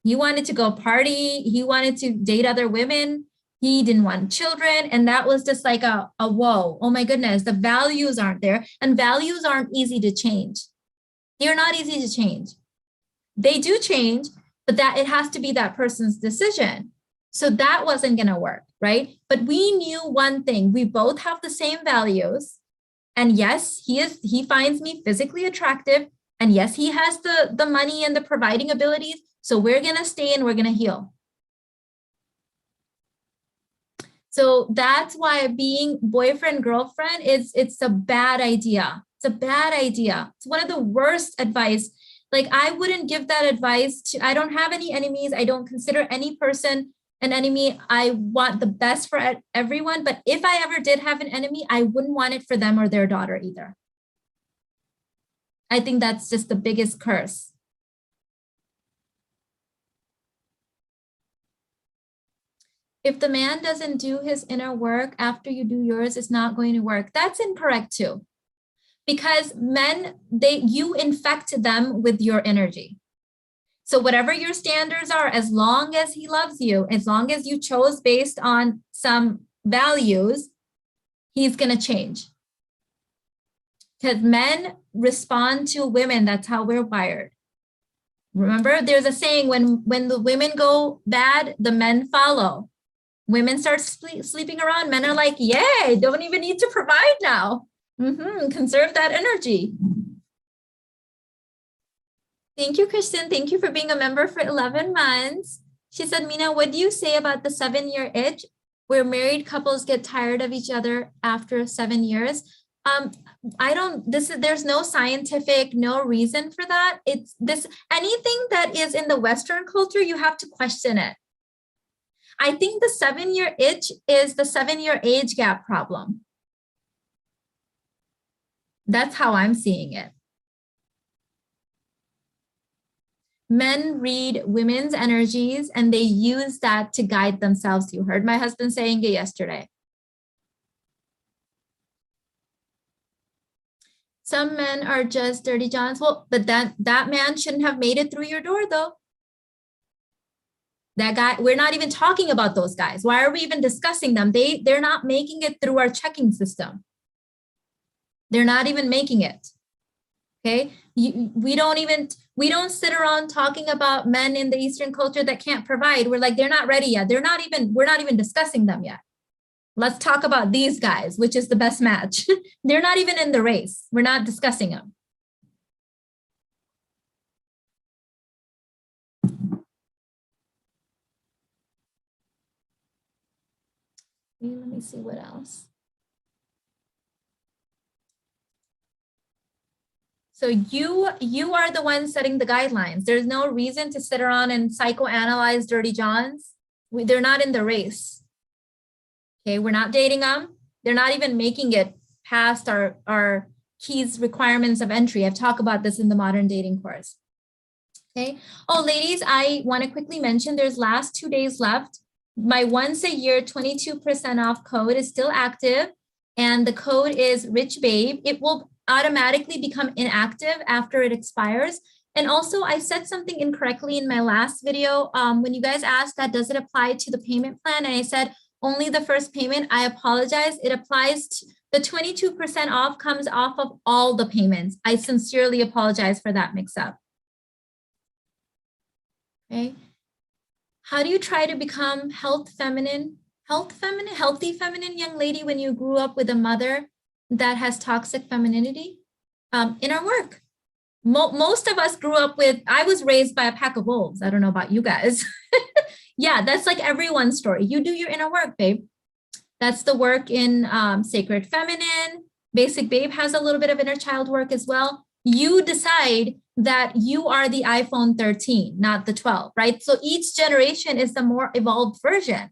A: He wanted to go party. He wanted to date other women. He didn't want children. And that was just like a whoa, oh my goodness, the values aren't there. And values aren't easy to change. They're not easy to change. They do change, but that it has to be that person's decision. So that wasn't going to work, right? But we knew one thing, we both have the same values. And yes, he finds me physically attractive. And yes, he has the money and the providing abilities. So we're going to stay and we're going to heal. So that's why being boyfriend, girlfriend, it's a bad idea. It's a bad idea. It's one of the worst advice. Like I wouldn't give that advice to, I don't have any enemies. I don't consider any person an enemy. I want the best for everyone. But if I ever did have an enemy, I wouldn't want it for them or their daughter either. I think that's just the biggest curse. If the man doesn't do his inner work after you do yours, it's not going to work. That's incorrect too. Because men, you infect them with your energy. So whatever your standards are, as long as he loves you, as long as you chose based on some values, he's going to change. Because men respond to women. That's how we're wired. Remember, there's a saying, when the women go bad, the men follow. Women start sleeping around. Men are like, yay, don't even need to provide now. Conserve that energy. Thank you, Kristen. Thank you for being a member for 11 months. She said, Mina, what do you say about the 7-year itch where married couples get tired of each other after 7 years? There's no scientific, no reason for that. It's this, anything that is in the Western culture, you have to question it. I think the 7-year itch is the 7-year age gap problem. That's how I'm seeing it. Men read women's energies and they use that to guide themselves. You heard my husband saying it yesterday. Some men are just dirty Johns. Well, but that man shouldn't have made it through your door though. That guy, we're not even talking about those guys. Why are we even discussing them? They're not making it through our checking system. They're not even making it. Okay. We don't sit around talking about men in the Eastern culture that can't provide. We're like, they're not ready yet. We're not even discussing them yet. Let's talk about these guys, which is the best match. They're not even in the race. We're not discussing them. Let me see what else. So you are the one setting the guidelines. There's no reason to sit around and psychoanalyze dirty Johns. They're not in the race. Okay, we're not dating them. They're not even making it past our keys requirements of entry. I've talked about this in the modern dating course. Okay. Oh, ladies, I want to quickly mention there's last 2 days left. My once a year 22% off code is still active. And the code is Rich Babe. It will automatically become inactive after it expires. And also I said something incorrectly in my last video. When you guys asked that, does it apply to the payment plan? And I said, only the first payment. I apologize. It applies to the 22% off comes off of all the payments. I sincerely apologize for that mix up. Okay. How do you try to become healthy feminine young lady when you grew up with a mother that has toxic femininity? In our work. Most of us grew up with, I was raised by a pack of wolves. I don't know about you guys. Yeah, that's like everyone's story. You do your inner work, babe. That's the work in Sacred Feminine. Basic Babe has a little bit of inner child work as well. You decide that you are the iPhone 13, not the 12, right? So each generation is the more evolved version.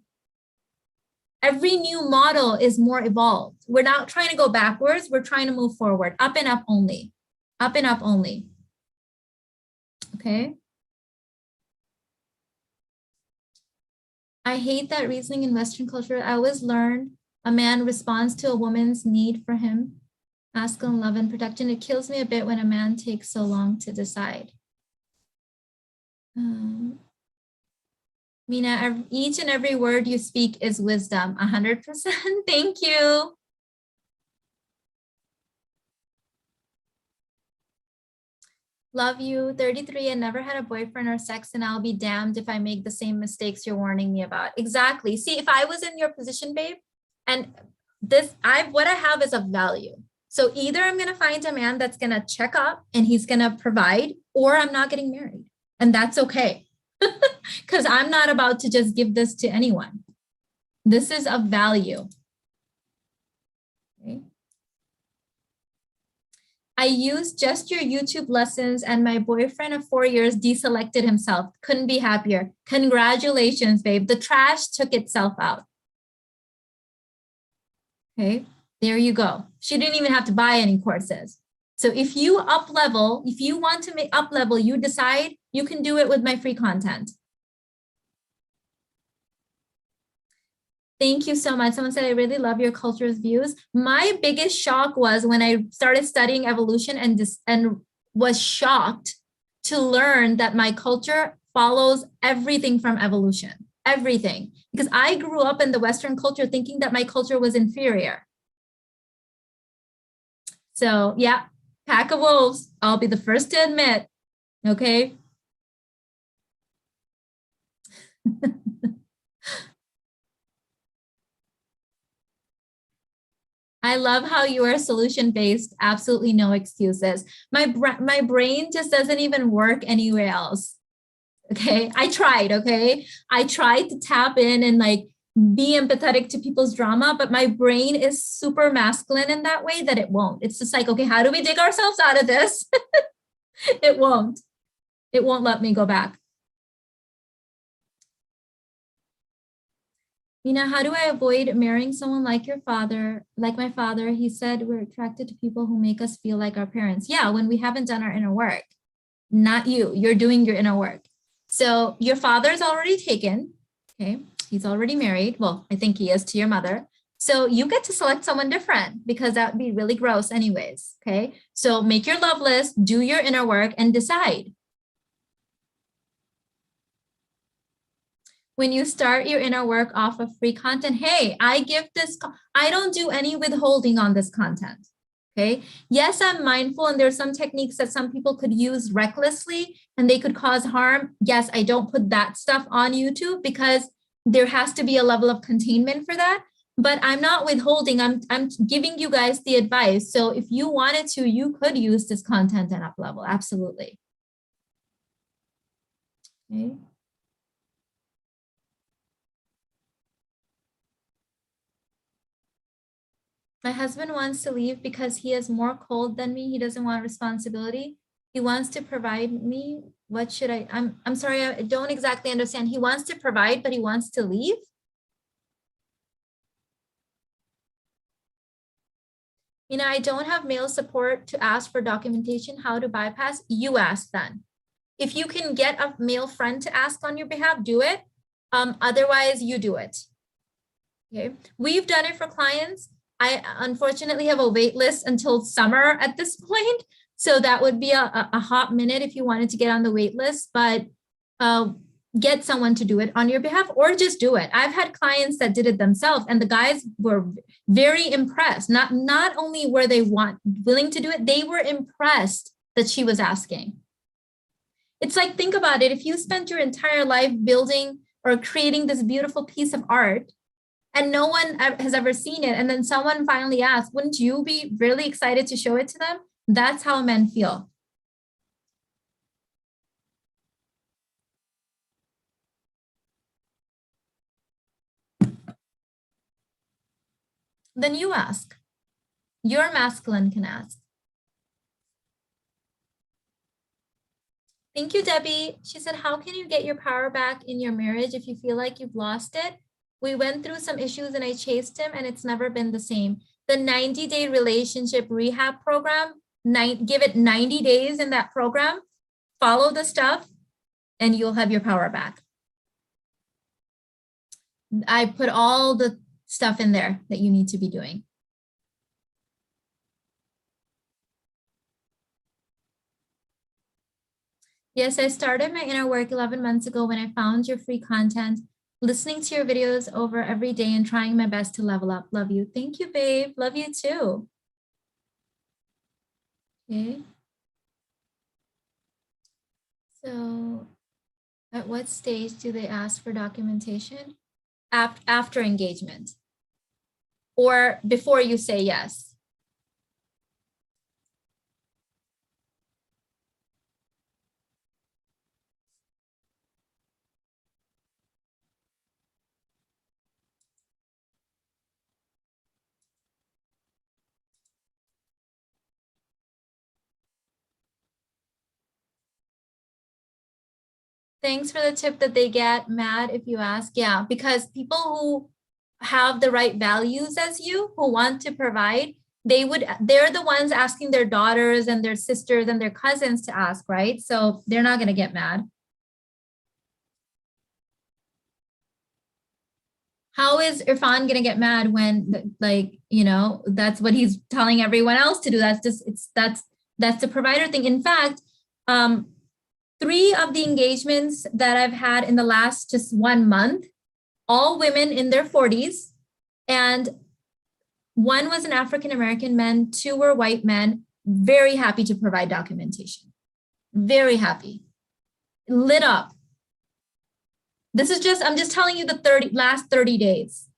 A: Every new model is more evolved. We're not trying to go backwards. We're trying to move forward, up and up only, up and up only. Okay. I hate that reasoning in Western culture. I always learned a man responds to a woman's need for him, masculine love and protection. It kills me a bit when a man takes so long to decide. Mina, each and every word you speak is wisdom. 100%. Thank you. Love you. 33 and never had a boyfriend or sex, and I'll be damned if I make the same mistakes you're warning me about. Exactly. See, if I was in your position, babe, and what I have is of value. So either I'm going to find a man that's going to check up and he's going to provide, or I'm not getting married. And that's okay. Because I'm not about to just give this to anyone. This is of value. Okay. I used just your YouTube lessons and my boyfriend of 4 years deselected himself. Couldn't be happier. Congratulations, babe. The trash took itself out. Okay, there you go. She didn't even have to buy any courses. So if you up level, if you want to make up level, you decide, you can do it with my free content. Thank you so much. Someone said, I really love your culture's views. My biggest shock was when I started studying evolution and was shocked to learn that my culture follows everything from evolution, everything. Because I grew up in the Western culture thinking that my culture was inferior. So yeah, pack of wolves, I'll be the first to admit, okay? I love how you are solution-based, absolutely no excuses. My brain just doesn't even work anywhere else. Okay, I tried, okay? I tried to tap in and like be empathetic to people's drama, but my brain is super masculine in that way that it won't. It's just like, okay, how do we dig ourselves out of this? It won't. It won't let me go back. Mina, how do I avoid marrying someone like your father, like my father? He said we're attracted to people who make us feel like our parents. Yeah, when we haven't done our inner work. Not you, you're doing your inner work. So your father's already taken, okay? He's already married. Well, I think he is to your mother. So you get to select someone different because that would be really gross anyways, okay? So make your love list, do your inner work and decide. When you start your inner work off of free content, hey, I give this, I don't do any withholding on this content. Okay. Yes, I'm mindful, and there's some techniques that some people could use recklessly and they could cause harm. Yes, I don't put that stuff on YouTube because there has to be a level of containment for that. But I'm not withholding. I'm giving you guys the advice. So if you wanted to, you could use this content and up level. Absolutely. Okay. My husband wants to leave because he is more cold than me. He doesn't want responsibility. He wants to provide me. What should I'm sorry, I don't exactly understand. He wants to provide, but he wants to leave. You know, I don't have male support to ask for documentation. How to bypass? You ask then. If you can get a male friend to ask on your behalf, do it. Otherwise, you do it. Okay, we've done it for clients. I unfortunately have a wait list until summer at this point. So that would be a hot minute if you wanted to get on the wait list, but get someone to do it on your behalf or just do it. I've had clients that did it themselves and the guys were very impressed. Not only were they willing to do it, they were impressed that she was asking. It's like, think about it. If you spent your entire life building or creating this beautiful piece of art, and no one has ever seen it, and then someone finally asks, wouldn't you be really excited to show it to them? That's how men feel. Then you ask. Your masculine can ask. Thank you, Debbie. She said, how can you get your power back in your marriage if you feel like you've lost it? We went through some issues and I chased him and it's never been the same. The 90-day relationship rehab program, give it 90 days in that program, follow the stuff, and you'll have your power back. I put all the stuff in there that you need to be doing. Yes, I started my inner work 11 months ago when I found your free content, listening to your videos over every day and trying my best to level up. Love you. Thank you, babe. Love you too. Okay. So at what stage do they ask for documentation? After engagement or before you say yes? Thanks for the tip that they get mad if you ask. Yeah, because people who have the right values as you, who want to provide, they're the ones asking their daughters and their sisters and their cousins to ask, right? So they're not going to get mad. How is Irfan going to get mad when, like, you know, that's what he's telling everyone else to do? That's just, that's the provider thing. In fact, 3 of the engagements that I've had in the last just 1 month, all women in their 40s, and 1 was an African-American man, 2 were white men, very happy to provide documentation. Very happy. Lit up. This is just, I'm just telling you the last 30 days.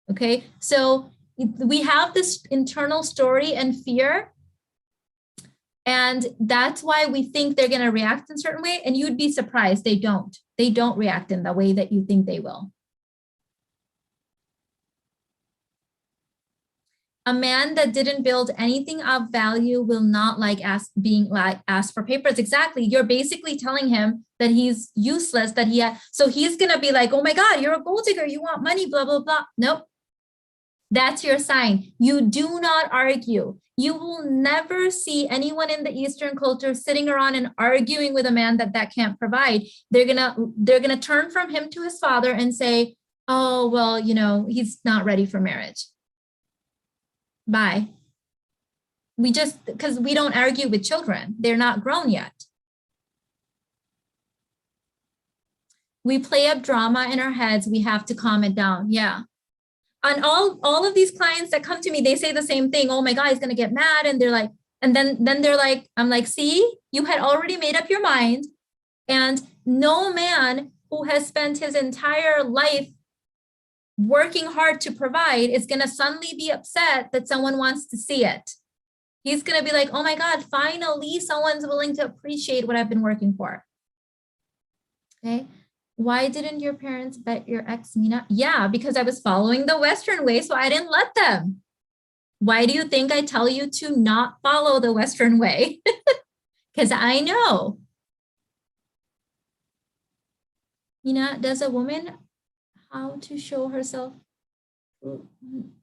A: Okay, so we have this internal story and fear, and that's why we think they're going to react in a certain way, and you'd be surprised they don't. They don't react in the way that you think they will. A man that didn't build anything of value will not like being asked for papers. Exactly. You're basically telling him that he's useless, that so he's going to be like, oh my God, you're a gold digger. You want money, blah, blah, blah. Nope. That's your sign. You do not argue. You will never see anyone in the Eastern culture sitting around and arguing with a man that can't provide. They're gonna turn from him to his father and say, oh, well, you know, he's not ready for marriage. Bye. Because we don't argue with children. They're not grown yet. We play up drama in our heads. We have to calm it down. Yeah. And all of these clients that come to me, they say the same thing. Oh my God, he's going to get mad. And they're like, and then they're like, I'm like, see, you had already made up your mind. And no man who has spent his entire life working hard to provide is going to suddenly be upset that someone wants to see it. He's going to be like, oh my God, finally someone's willing to appreciate what I've been working for. Okay. Why didn't your parents bet your ex Mina? Yeah, because I was following the Western way, so I didn't let them. Why do you think I tell you to not follow the Western way? Because I know. Mina, does a woman how to show herself? I'm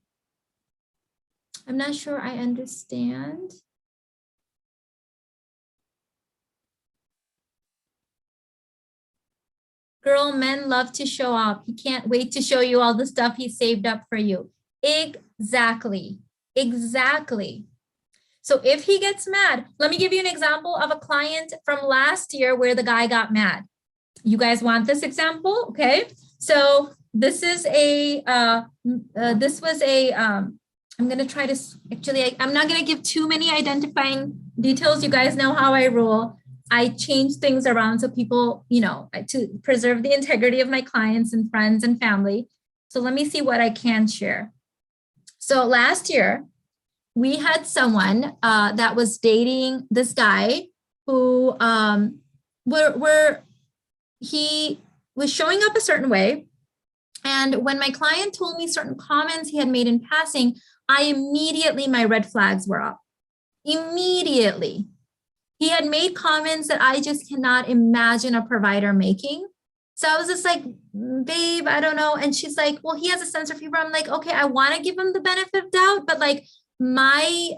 A: not sure I understand. Girl, men love to show up. He can't wait to show you all the stuff he saved up for you. Exactly. Exactly. So if he gets mad, let me give you an example of a client from last year where the guy got mad. You guys want this example? Okay. So this is I'm going to try to, actually, I'm not going to give too many identifying details. You guys know how I roll. I change things around so people, you know, to preserve the integrity of my clients and friends and family. So let me see what I can share. So last year, we had someone that was dating this guy who he was showing up a certain way. And when my client told me certain comments he had made in passing, my red flags were up. Immediately. He had made comments that I just cannot imagine a provider making. So I was just like, babe, I don't know. And she's like, well, he has a sense of humor. I'm like, okay, I want to give him the benefit of doubt, but like my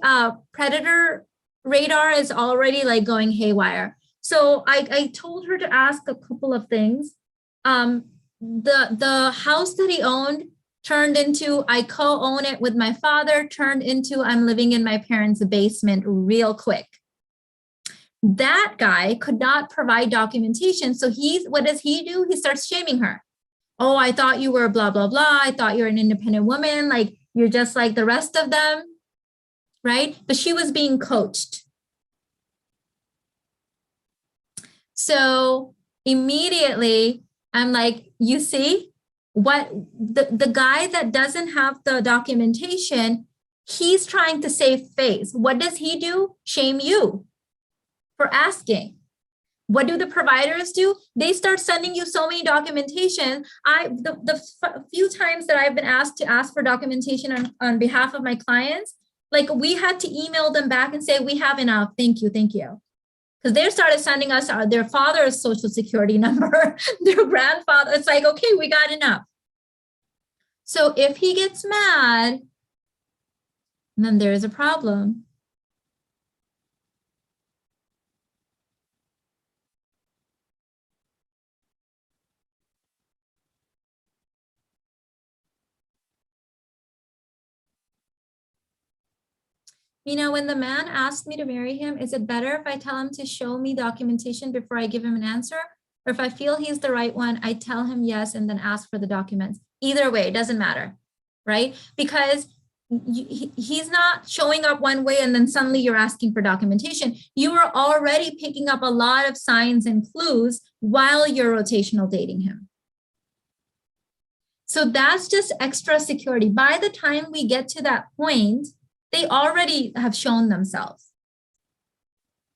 A: predator radar is already like going haywire. So I told her to ask a couple of things. The house that he owned turned into, I co-own it with my father, turned into, I'm living in my parents' basement real quick. That guy could not provide documentation. So what does he do? He starts shaming her. Oh, I thought you were blah, blah, blah. I thought you're an independent woman. Like you're just like the rest of them, right? But she was being coached. So immediately I'm like, you see what the guy that doesn't have the documentation, he's trying to save face. What does he do? Shame you for asking. What do the providers do? They start sending you so many documentation. The few times that I've been asked to ask for documentation on behalf of my clients, like we had to email them back and say, we have enough. Thank you. Thank you. Because they started sending us their father's social security number, their grandfather. It's like, okay, we got enough. So if he gets mad, then there's a problem. When the man asked me to marry him, is it better if I tell him to show me documentation before I give him an answer? Or if I feel he's the right one, I tell him yes and then ask for the documents. Either way, it doesn't matter, right? Because he's not showing up one way and then suddenly you're asking for documentation. You are already picking up a lot of signs and clues while you're rotational dating him. So that's just extra security. By the time we get to that point, they already have shown themselves.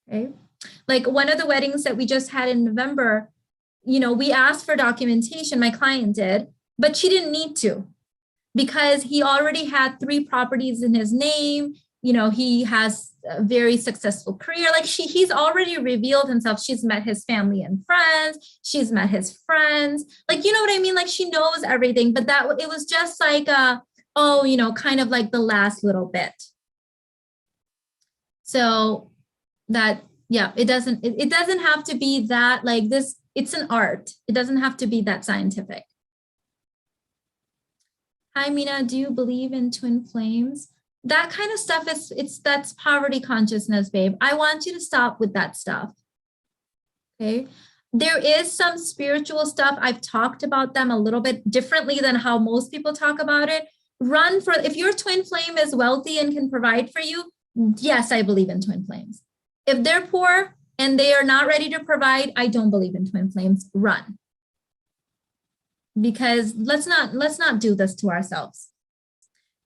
A: Okay. Like one of the weddings that we just had in November, we asked for documentation, my client did, but she didn't need to because he already had 3 properties in his name. He has a very successful career. Like he's already revealed himself. She's met his family and friends. She's met his friends. Like, you know what I mean? Like she knows everything, but it was just like, kind of like the last little bit. So that, yeah, it doesn't have to be that like this. It's an art. It doesn't have to be that scientific. Hi, Mina, do you believe in twin flames? That kind of stuff that's poverty consciousness, babe. I want you to stop with that stuff. Okay. There is some spiritual stuff. I've talked about them a little bit differently than how most people talk about it. If your twin flame is wealthy and can provide for you, yes, I believe in twin flames. If they're poor and they are not ready to provide, I don't believe in twin flames. Run. Because let's not do this to ourselves.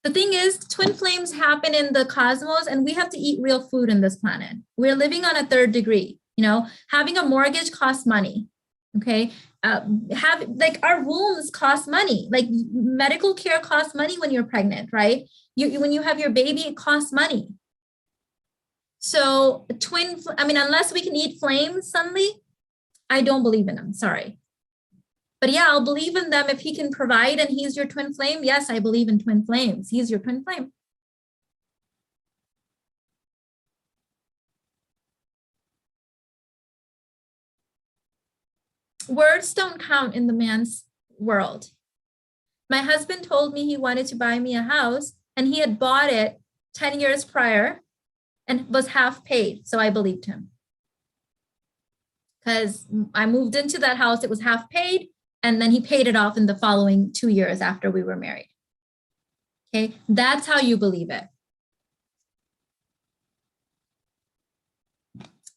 A: The thing is, twin flames happen in the cosmos and we have to eat real food in this planet. We're living on a 3rd degree. Having a mortgage costs money. Okay. Our wombs cost money. Like medical care costs money when you're pregnant, right? When you have your baby, it costs money. So unless we can eat flames suddenly, I don't believe in them. Sorry. But yeah, I'll believe in them if he can provide and he's your twin flame. Yes, I believe in twin flames. He's your twin flame. Words don't count in the man's world. My husband told me he wanted to buy me a house and he had bought it 10 years prior and was half paid. So I believed him. Because I moved into that house, it was half paid. And then he paid it off in the following 2 years after we were married. Okay, that's how you believe it.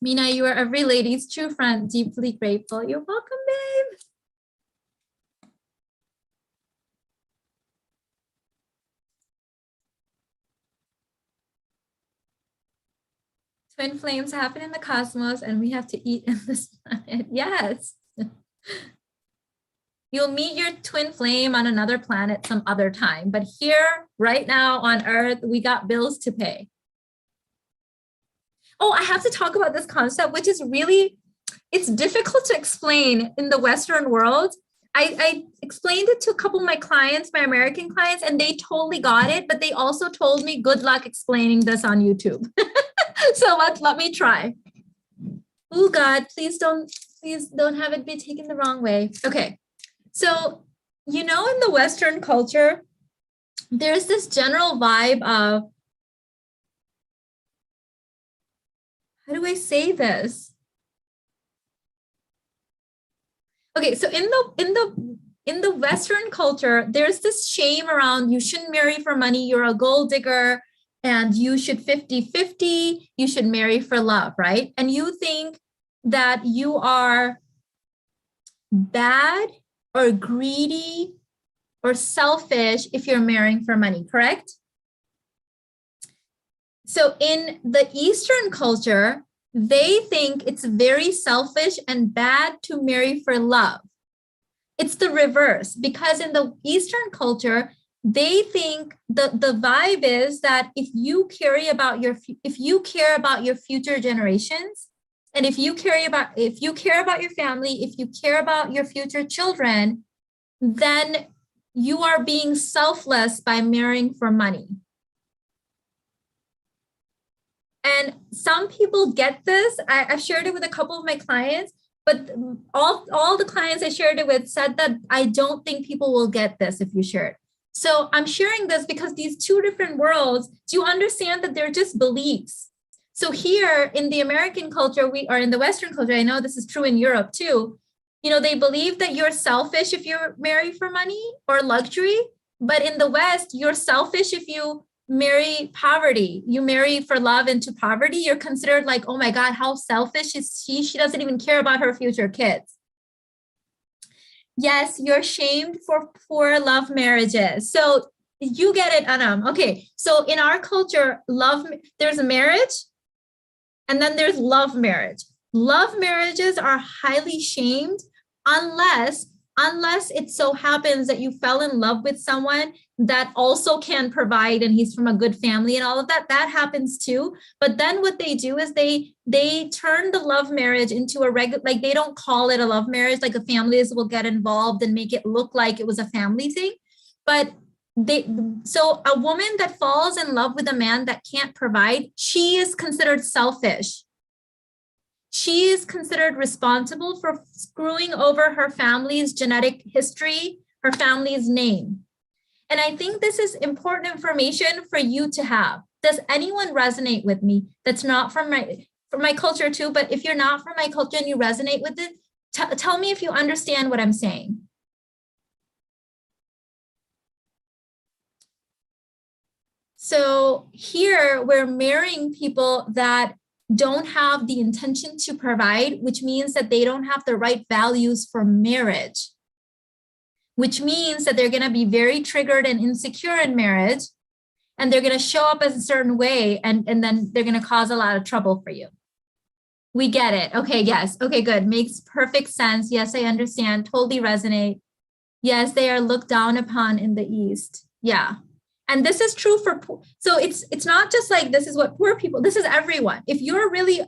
A: Mina, you are every lady's true friend. Deeply grateful. You're welcome, babe. Twin flames happen in the cosmos and we have to eat in this planet. Yes. You'll meet your twin flame on another planet some other time. But here, right now on Earth, we got bills to pay. Oh, I have to talk about this concept, which is really, it's difficult to explain in the Western world. I explained it to a couple of my clients, my American clients, and they totally got it. But they also told me, good luck explaining this on YouTube. So let me try. Oh God, please don't have it be taken the wrong way. Okay. So, in the Western culture, there's this general vibe of, how do I say this? Okay, so in the Western culture, there's this shame around you shouldn't marry for money, you're a gold digger, and you should 50-50, you should marry for love, right? And you think that you are bad or greedy or selfish if you're marrying for money, correct? So in the Eastern culture, they think it's very selfish and bad to marry for love. It's the reverse, because in the Eastern culture, they think the vibe is that if you care about your future generations, and if you care about your family, if you care about your future children, then you are being selfless by marrying for money. And some people get this. I've shared it with a couple of my clients, but all the clients I shared it with said that I don't think people will get this if you share it. So I'm sharing this because these two different worlds, do you understand that they're just beliefs? So here in the American culture, we are in the Western culture, I know this is true in Europe too, you know, they believe that you're selfish if you marry for money or luxury, but in the West, you're selfish if you marry poverty. You marry for love into poverty, you're considered like, oh my God, how selfish is she? She doesn't even care about her future kids. Yes, you're shamed for poor love marriages. So you get it, Anam. Okay, so in our culture, there's a marriage and then there's love marriage. Love marriages are highly shamed unless it so happens that you fell in love with someone that also can provide and he's from a good family and all of that. That happens too. But then what they do is they turn the love marriage into a regular, like they don't call it a love marriage, like the families will get involved and make it look like it was a family thing. But so a woman that falls in love with a man that can't provide, she is considered selfish. She is considered responsible for screwing over her family's genetic history, her family's name. And I think this is important information for you to have. Does anyone resonate with me? That's not from my culture too, but if you're not from my culture and you resonate with it, tell me if you understand what I'm saying. So here we're marrying people that don't have the intention to provide, which means that they don't have the right values for marriage, which means that they're going to be very triggered and insecure in marriage, and they're going to show up as a certain way, and then they're going to cause a lot of trouble for you. We get it. Okay, yes. Okay, good. Makes perfect sense. Yes, I understand. Totally resonate. Yes, they are looked down upon in the East. Yeah. And this is true for, so it's not just like, this is what poor people, this is everyone. If you're really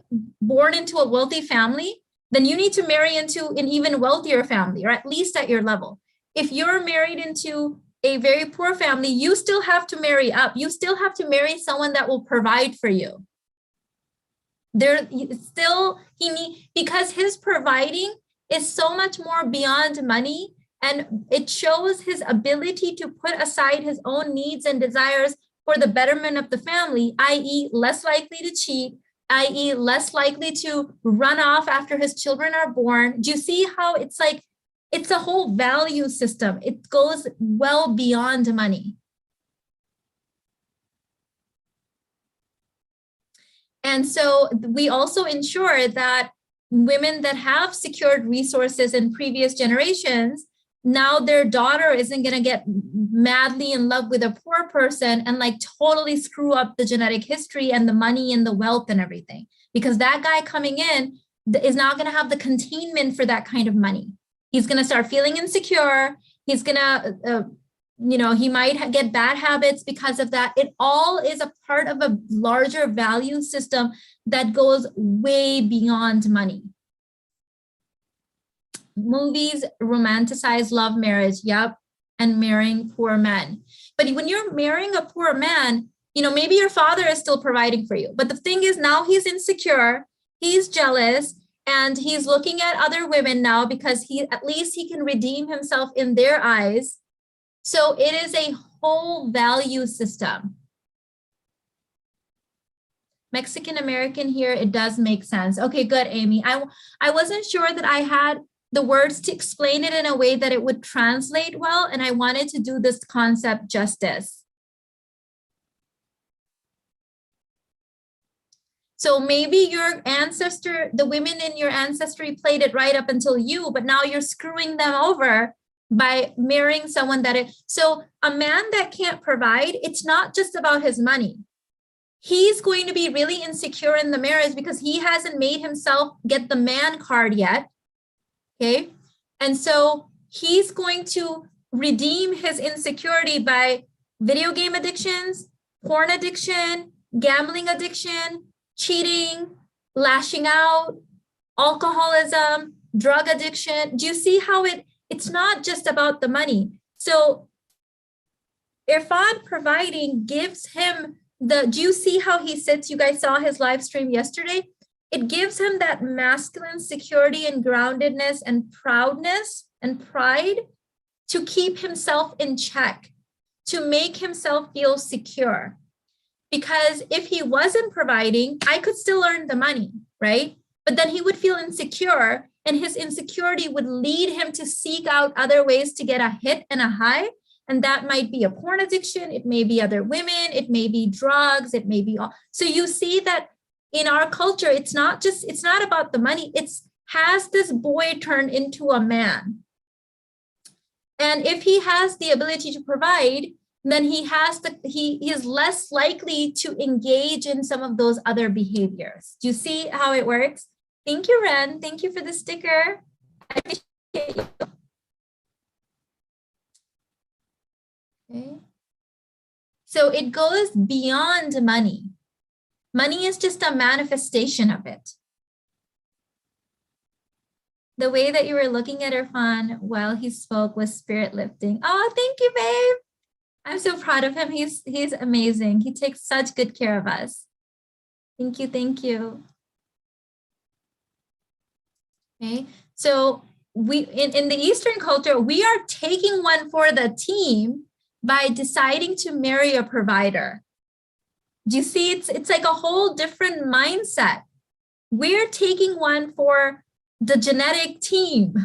A: born into a wealthy family, then you need to marry into an even wealthier family, or at least at your level. If you're married into a very poor family, you still have to marry up. You still have to marry someone that will provide for you. Because his providing is so much more beyond money. And it shows his ability to put aside his own needs and desires for the betterment of the family, i.e. less likely to cheat, i.e. less likely to run off after his children are born. Do you see how it's like, it's a whole value system. It goes well beyond money. And so we also ensure that women that have secured resources in previous generations, now their daughter isn't going to get madly in love with a poor person and like totally screw up the genetic history and the money and the wealth and everything, because that guy coming in is not going to have the containment for that kind of money. He's going to start feeling insecure. He's going to, he might get bad habits because of that. It all is a part of a larger value system that goes way beyond money. Movies romanticize love marriage, yep, and marrying poor men. But when you're marrying a poor man, maybe your father is still providing for you. But the thing is, now he's insecure, he's jealous, and he's looking at other women now because at least he can redeem himself in their eyes. So it is a whole value system. Mexican American here, it does make sense. Okay, good, Amy. I wasn't sure that I had the words to explain it in a way that it would translate well, and I wanted to do this concept justice. So maybe your ancestor, the women in your ancestry played it right up until you, but now you're screwing them over by marrying someone so a man that can't provide, it's not just about his money. He's going to be really insecure in the marriage because he hasn't made himself get the man card yet. Okay. And so he's going to redeem his insecurity by video game addictions, porn addiction, gambling addiction, cheating, lashing out, alcoholism, drug addiction. Do you see how it's not just about the money? So Irfan providing gives him do you see how he sits? You guys saw his live stream yesterday. It gives him that masculine security and groundedness and proudness and pride to keep himself in check, to make himself feel secure. Because if he wasn't providing, I could still earn the money, right? But then he would feel insecure, and his insecurity would lead him to seek out other ways to get a hit and a high. And that might be a porn addiction. It may be other women. It may be drugs. It may be all. So you see that in our culture, it's not about the money. Has this boy turned into a man? And if he has the ability to provide, then he is less likely to engage in some of those other behaviors. Do you see how it works? Thank you, Ren. Thank you for the sticker. I appreciate you. Okay. So it goes beyond money. Money is just a manifestation of it. The way that you were looking at Irfan while he spoke was spirit lifting. Oh, thank you, babe. I'm so proud of him. He's amazing. He takes such good care of us. Thank you, thank you. Okay, so we in the Eastern culture, we are taking one for the team by deciding to marry a provider. Do you see? It's like a whole different mindset. We're taking one for the genetic team.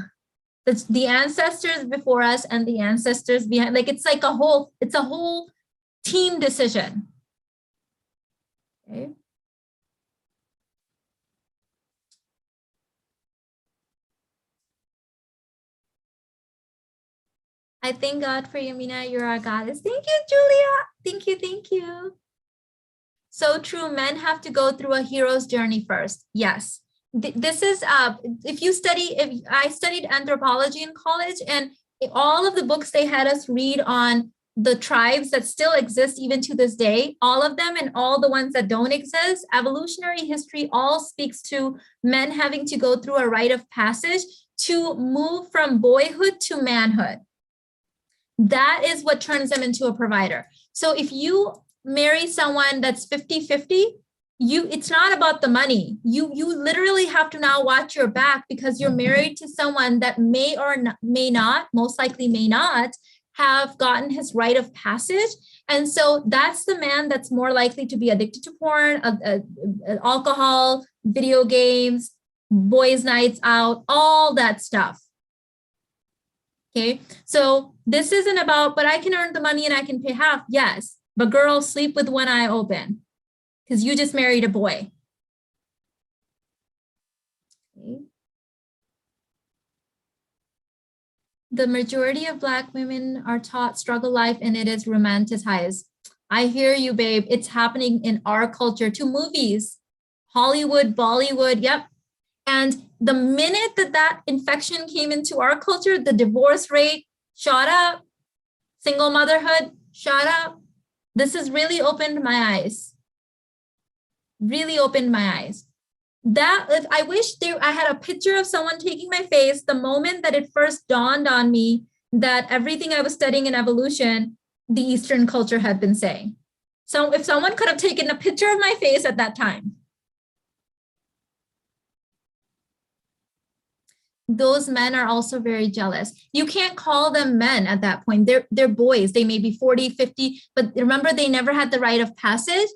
A: That's the ancestors before us and the ancestors behind. Like it's a whole team decision. Okay. I thank God for you, Mina. You're our goddess. Thank you, Julia. Thank you, thank you. So true. Men have to go through a hero's journey first. Yes. This is if I studied anthropology in college, and all of the books they had us read on the tribes that still exist even to this day, all of them and all the ones that don't exist, evolutionary history all speaks to men having to go through a rite of passage to move from boyhood to manhood. That is what turns them into a provider. So if you marry someone that's 50-50, it's not about the money. You literally have to now watch your back, because you're married to someone that may or may not, most likely may not, have gotten his rite of passage. And so that's the man that's more likely to be addicted to porn, alcohol, video games, boys' nights out, all that stuff. Okay, so this isn't about, but I can earn the money and I can pay half. Yes, but girl, sleep with one eye open, because you just married a boy. Okay. The majority of Black women are taught struggle life and it is romanticized. I hear you, babe. It's happening in our culture to movies, Hollywood, Bollywood. Yep. And the minute that infection came into our culture, the divorce rate shot up, single motherhood shot up. This has really opened my eyes. Really opened my eyes. I wish I had a picture of someone taking my face the moment that it first dawned on me that everything I was studying in evolution, the Eastern culture had been saying. So if someone could have taken a picture of my face at that time. Those men are also very jealous. You can't call them men at that point. They're boys. They may be 40, 50, but remember, they never had the rite of passage.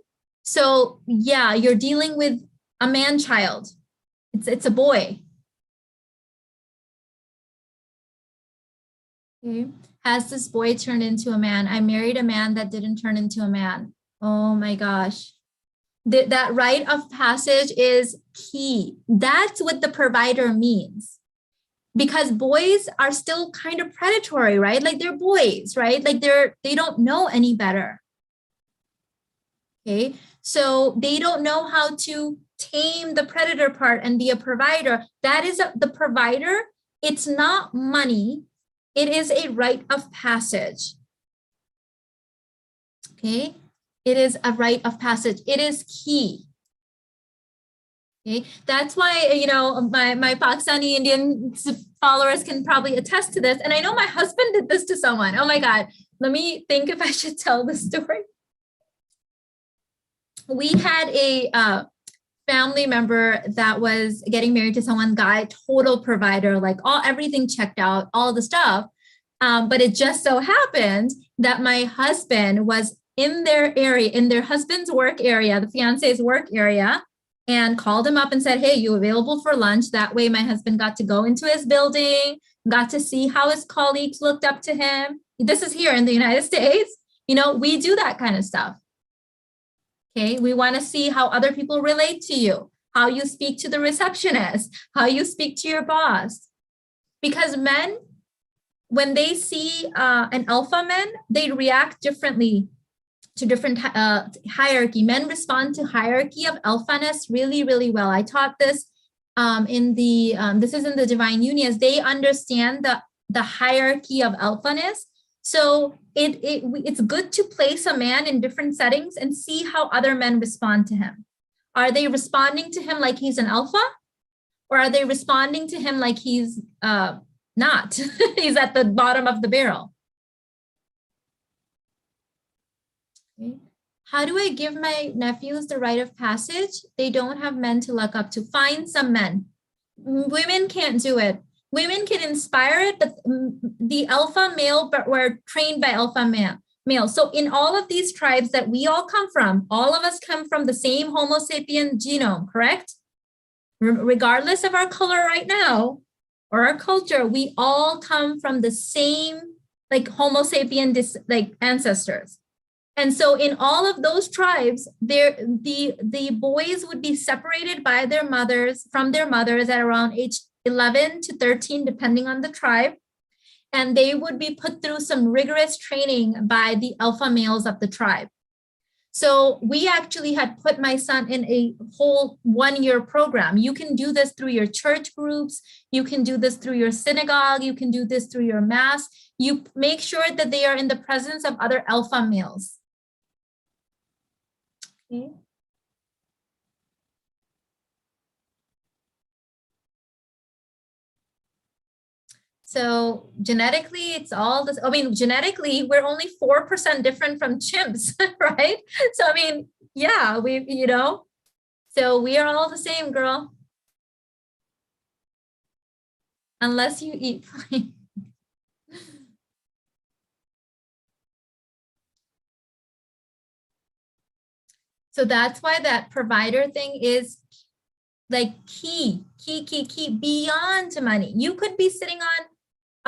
A: So yeah, you're dealing with a man child. It's a boy. Okay. Has this boy turned into a man? I married a man that didn't turn into a man. Oh my gosh. That rite of passage is key. That's what the provider means. Because boys are still kind of predatory, right? Like they're boys, right? Like they don't know any better. Okay, so they don't know how to tame the predator part and be a provider. That is the provider. It's not money. It is a rite of passage. Okay, it is a rite of passage. It is key. Okay, that's why, my Pakistani Indian followers can probably attest to this. And I know my husband did this to someone. Oh my God, let me think if I should tell the story. We had a family member that was getting married to someone, guy, total provider, like everything checked out, all the stuff. But it just so happened that my husband was in their area, in their husband's work area, the fiance's work area, and called him up and said, hey, you available for lunch? That way my husband got to go into his building, got to see how his colleagues looked up to him. This is here in the United States. You know, we do that kind of stuff. Okay, we want to see how other people relate to you, how you speak to the receptionist, how you speak to your boss. Because men, when they see an alpha man, they react differently to different hierarchy. Men respond to hierarchy of alphaness really, really well. I taught this in the, this is in the Divine Unions. They understand the hierarchy of alphaness. So it's good to place a man in different settings and see how other men respond to him. Are they responding to him like he's an alpha? Or are they responding to him like he's not? He's at the bottom of the barrel. Okay. How do I give my nephews the rite of passage? They don't have men to look up to. Find some men. Women can't do it. Women can inspire it, but the alpha male, but we're trained by alpha male. So in all of these tribes that we all come from, all of us come from the same Homo sapien genome, correct? Regardless of our color right now or our culture, we all come from the same like Homo sapien like ancestors. And so in all of those tribes, the boys would be separated by their mothers, from their mothers at around age 11 to 13, depending on the tribe. And they would be put through some rigorous training by the alpha males of the tribe. So we actually had put my son in a whole 1-year program. You can do this through your church groups. You can do this through your synagogue. You can do this through your mass. You make sure that they are in the presence of other alpha males. Okay. So genetically, it's all this. I mean, genetically, we're only 4% different from chimps, right? So, I mean, yeah, so we are all the same, girl. Unless you eat plain. So that's why that provider thing is like key beyond money. You could be sitting on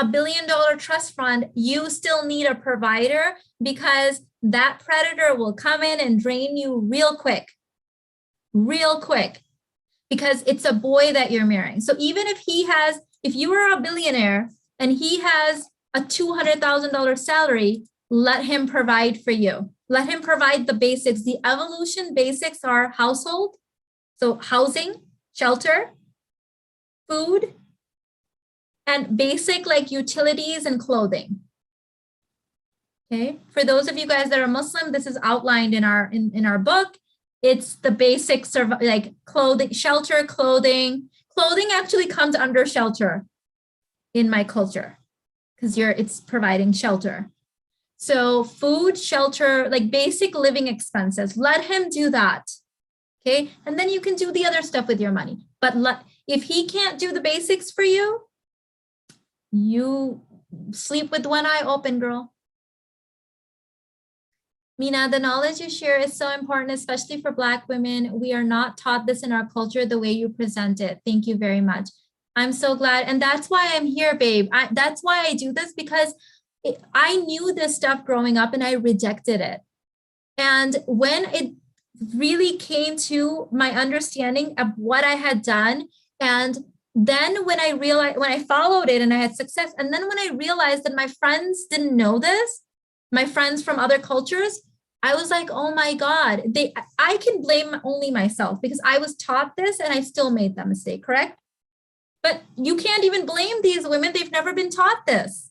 A: $1 billion trust fund. You still need a provider because that predator will come in and drain you real quick, because it's a boy that you're marrying. So even if you are a billionaire and he has a $200,000 salary, let him provide for you. Let him provide the basics. The evolution basics are household, so housing, shelter, food, and basic like utilities and clothing. Okay, for those of you guys that are Muslim, this is outlined in our book. It's the basics of like clothing, shelter, clothing. Clothing actually comes under shelter in my culture because it's providing shelter. So food, shelter, like basic living expenses, let him do that. Okay, and then you can do the other stuff with your money. But if he can't do the basics for you, you sleep with one eye open, girl. Mina, the knowledge you share is so important, especially for Black women. We are not taught this in our culture the way you present it. Thank you very much. I'm so glad. And that's why I'm here, babe. That's why I do this, because I knew this stuff growing up and I rejected it. And when it really came to my understanding of what I had done, and then when I followed it and I had success, and then when I realized that my friends didn't know this, my friends from other cultures, I was like, oh my God, I can blame only myself because I was taught this and I still made that mistake, correct? But you can't even blame these women. They've never been taught this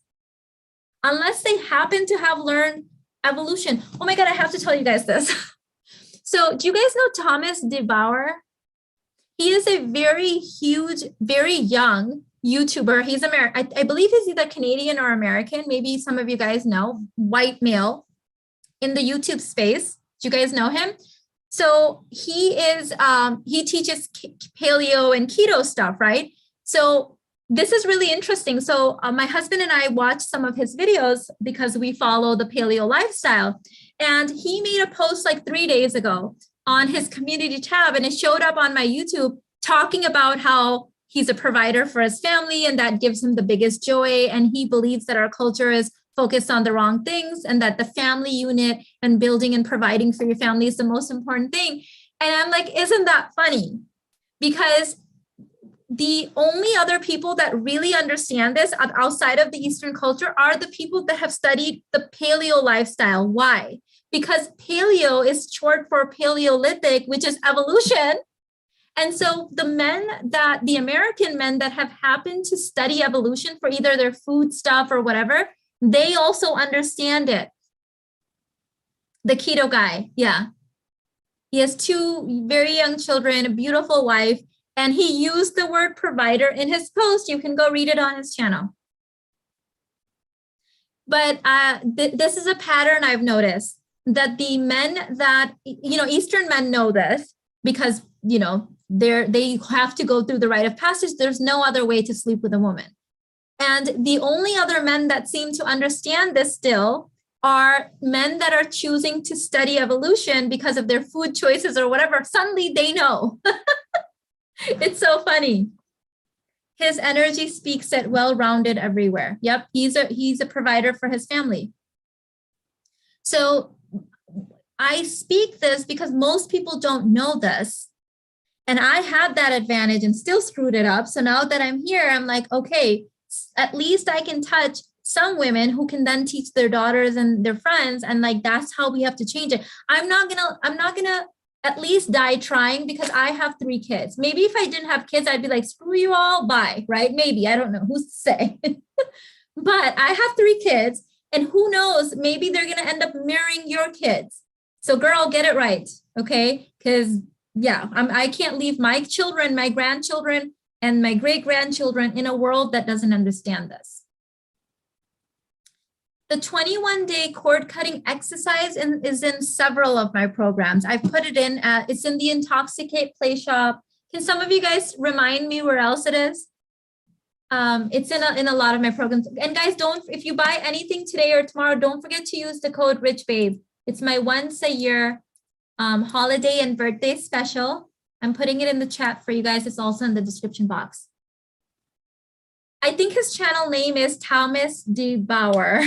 A: unless they happen to have learned evolution. Oh my God, I have to tell you guys this. So do you guys know Thomas DeBauer? He is a very huge, very young YouTuber. He's American. I believe he's either Canadian or American. Maybe some of you guys know, white male in the YouTube space. Do you guys know him? So he teaches paleo and keto stuff, right? So this is really interesting. So my husband and I watched some of his videos because we follow the paleo lifestyle. And he made a post like 3 days ago on his community tab, and it showed up on my YouTube talking about how he's a provider for his family and that gives him the biggest joy. And he believes that our culture is focused on the wrong things and that the family unit and building and providing for your family is the most important thing. And I'm like, isn't that funny? Because the only other people that really understand this outside of the Eastern culture are the people that have studied the paleo lifestyle. Why? Because paleo is short for Paleolithic, which is evolution. And so the American men that have happened to study evolution for either their food stuff or whatever, they also understand it. The keto guy, yeah. He has 2 very young children, a beautiful wife, and he used the word provider in his post. You can go read it on his channel. But this is a pattern I've noticed, that the men that, Eastern men know this because, they have to go through the rite of passage. There's no other way to sleep with a woman. And the only other men that seem to understand this still are men that are choosing to study evolution because of their food choices or whatever. Suddenly they know. It's so funny. His energy speaks it well-rounded everywhere. Yep, he's a provider for his family. So I speak this because most people don't know this. And I had that advantage and still screwed it up. So now that I'm here, I'm like, okay, at least I can touch some women who can then teach their daughters and their friends. And like, that's how we have to change it. I'm not gonna at least die trying, because I have 3 kids. Maybe if I didn't have kids, I'd be like, screw you all, bye, right? Maybe, I don't know, who's to say? But I have 3 kids, and who knows, maybe they're gonna end up marrying your kids. So girl, get it right, okay? Because yeah, I can't leave my children, my grandchildren, and my great-grandchildren in a world that doesn't understand this. The 21-day cord cutting exercise is in several of my programs. I've put it in, it's in the Intoxicate Play Shop. Can some of you guys remind me where else it is? It's in a lot of my programs. And guys, if you buy anything today or tomorrow, don't forget to use the code RichBabe. It's my once a year holiday and birthday special. I'm putting it in the chat for you guys. It's also in the description box. I think his channel name is Thomas De Bauer.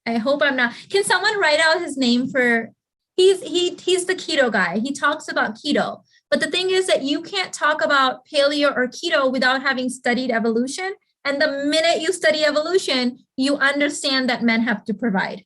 A: I hope I'm not. Can someone write out his name for, he's the keto guy. He talks about keto. But the thing is that you can't talk about paleo or keto without having studied evolution. And the minute you study evolution, you understand that men have to provide.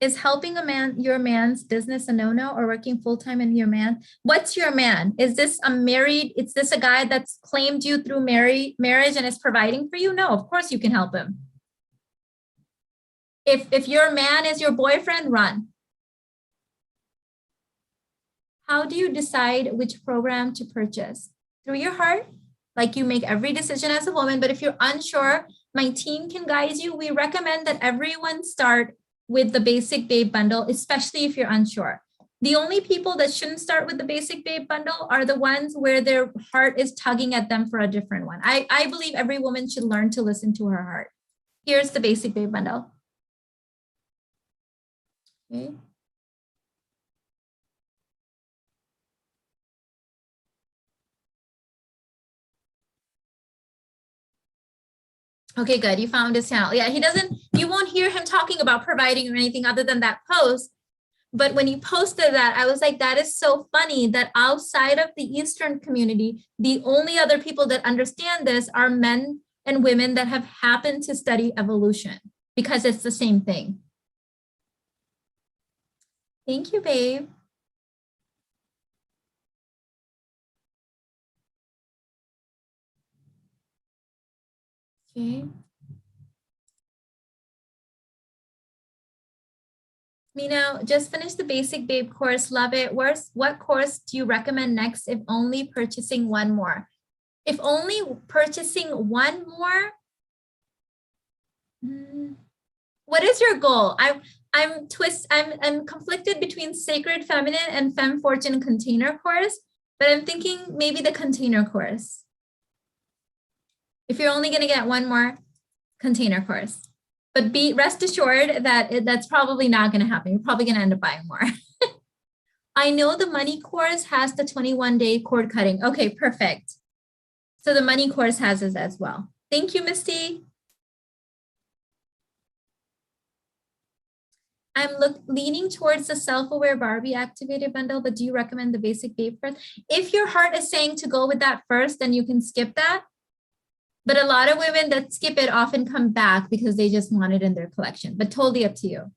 A: Is helping your man's business a no-no, or working full-time in your man? What's your man? Is this is this a guy that's claimed you through marriage and is providing for you? No, of course you can help him. If your man is your boyfriend, run. How do you decide which program to purchase? Through your heart, like you make every decision as a woman. But if you're unsure, my team can guide you. We recommend that everyone start with the Basic Babe bundle, especially if you're unsure. The only people that shouldn't start with the Basic Babe bundle are the ones where their heart is tugging at them for a different one. I believe every woman should learn to listen to her heart. Here's the Basic Babe bundle. Okay. Okay, good. You found his channel. Yeah, you won't hear him talking about providing or anything other than that post. But when you posted that, I was like, that is so funny that outside of the Eastern community, the only other people that understand this are men and women that have happened to study evolution, because it's the same thing. Thank you, babe. Okay. Mino, just finished the Basic Babe course. Love it. What course do you recommend next if only purchasing one more? If only purchasing one more, what is your goal? I'm conflicted between Sacred Feminine and Femme Fortune container course, but I'm thinking maybe the container course. If you're only going to get one more container course, but rest assured that that's probably not going to happen. You're probably going to end up buying more. I know the money course has the 21-day cord cutting. Okay, perfect. So the money course has this as well. Thank you, Misty. I'm leaning towards the self-aware Barbie activated bundle, but do you recommend the basic babe first? If your heart is saying to go with that first, then you can skip that. But a lot of women that skip it often come back because they just want it in their collection, but totally up to you.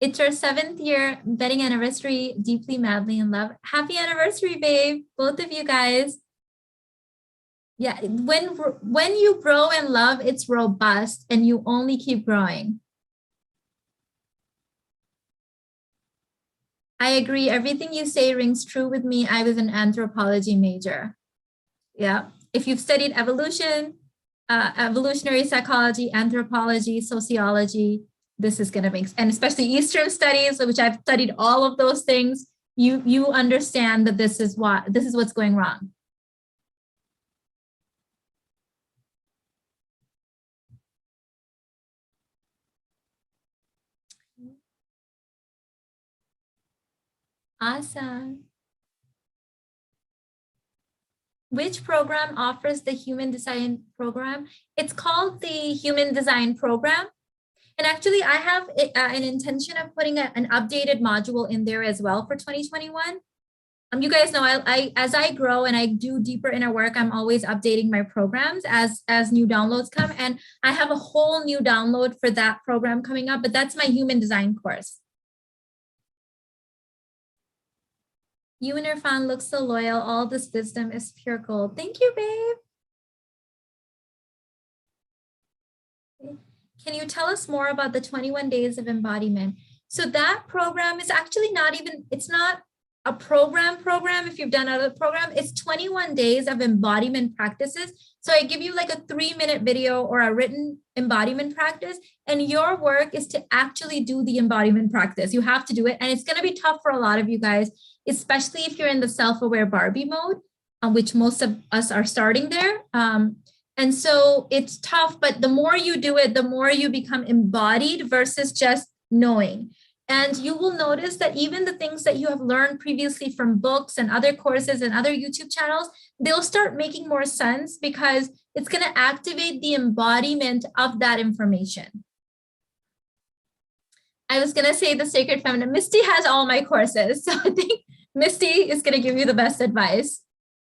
A: It's our 7th year wedding anniversary, deeply, madly in love. Happy anniversary, babe. Both of you guys. Yeah, when you grow in love, it's robust and you only keep growing. I agree. Everything you say rings true with me. I was an anthropology major. Yeah. If you've studied evolution, evolutionary psychology, anthropology, sociology, this is going to make, and especially Eastern studies, which I've studied all of those things, you understand that this is what's going wrong. Awesome. Which program offers the human design program? It's called the Human Design Program. And actually, I have an intention of putting an updated module in there as well for 2021. You guys know, as I grow and I do deeper inner work, I'm always updating my programs as new downloads come. And I have a whole new download for that program coming up, but that's my human design course. You and your fan look so loyal. All this wisdom is pure gold. Thank you, babe. Can you tell us more about the 21 days of embodiment? So that program is actually it's not a program if you've done other program. It's 21 days of embodiment practices. So I give you like a 3-minute video or a written embodiment practice, and your work is to actually do the embodiment practice. You have to do it, and it's going to be tough for a lot of you guys, especially if you're in the self-aware Barbie mode, which most of us are starting there. And so it's tough, but the more you do it, the more you become embodied versus just knowing. And you will notice that even the things that you have learned previously from books and other courses and other YouTube channels, they'll start making more sense because it's going to activate the embodiment of that information. I was going to say the Sacred Feminine. Misty has all my courses, so I think Misty is going to give you the best advice.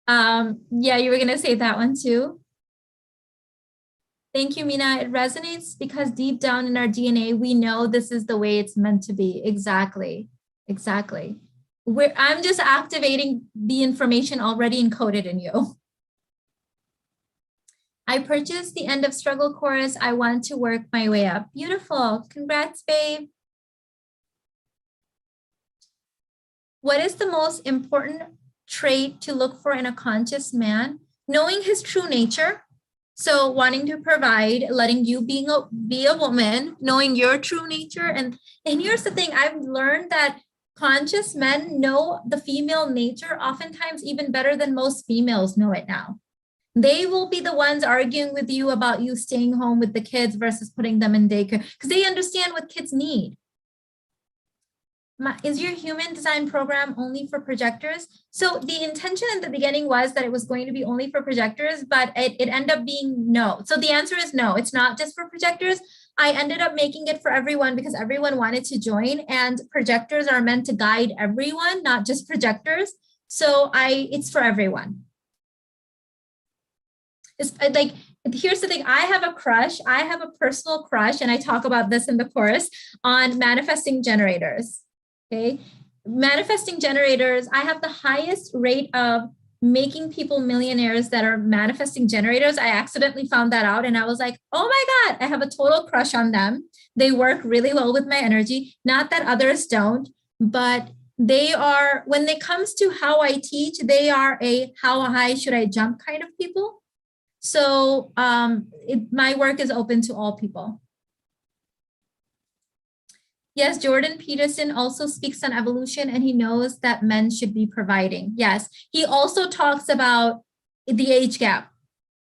A: Yeah, you were going to say that one too. Thank you, Mina. It resonates because deep down in our DNA, we know this is the way it's meant to be. Exactly. Exactly. I'm just activating the information already encoded in you. I purchased the End of Struggle course. I want to work my way up. Beautiful. Congrats, babe. What is the most important trait to look for in a conscious man? Knowing his true nature. So wanting to provide, letting you be a woman, knowing your true nature. And here's the thing, I've learned that conscious men know the female nature oftentimes even better than most females know it now. They will be the ones arguing with you about you staying home with the kids versus putting them in daycare because they understand what kids need. Is your human design program only for projectors? So the intention in the beginning was that it was going to be only for projectors, but it ended up being no. So the answer is no, it's not just for projectors. I ended up making it for everyone because everyone wanted to join, and projectors are meant to guide everyone, not just projectors. So it's for everyone. It's like, here's the thing, I have a crush. I have a personal crush, and I talk about this in the course on manifesting generators. Okay, manifesting generators, I have the highest rate of making people millionaires that are manifesting generators. I accidentally found that out and I was like, oh my God, I have a total crush on them. They work really well with my energy. Not that others don't, but they are, when it comes to how I teach, they are a how high should I jump kind of people. So my work is open to all people. Yes, Jordan Peterson also speaks on evolution and he knows that men should be providing. Yes, he also talks about the age gap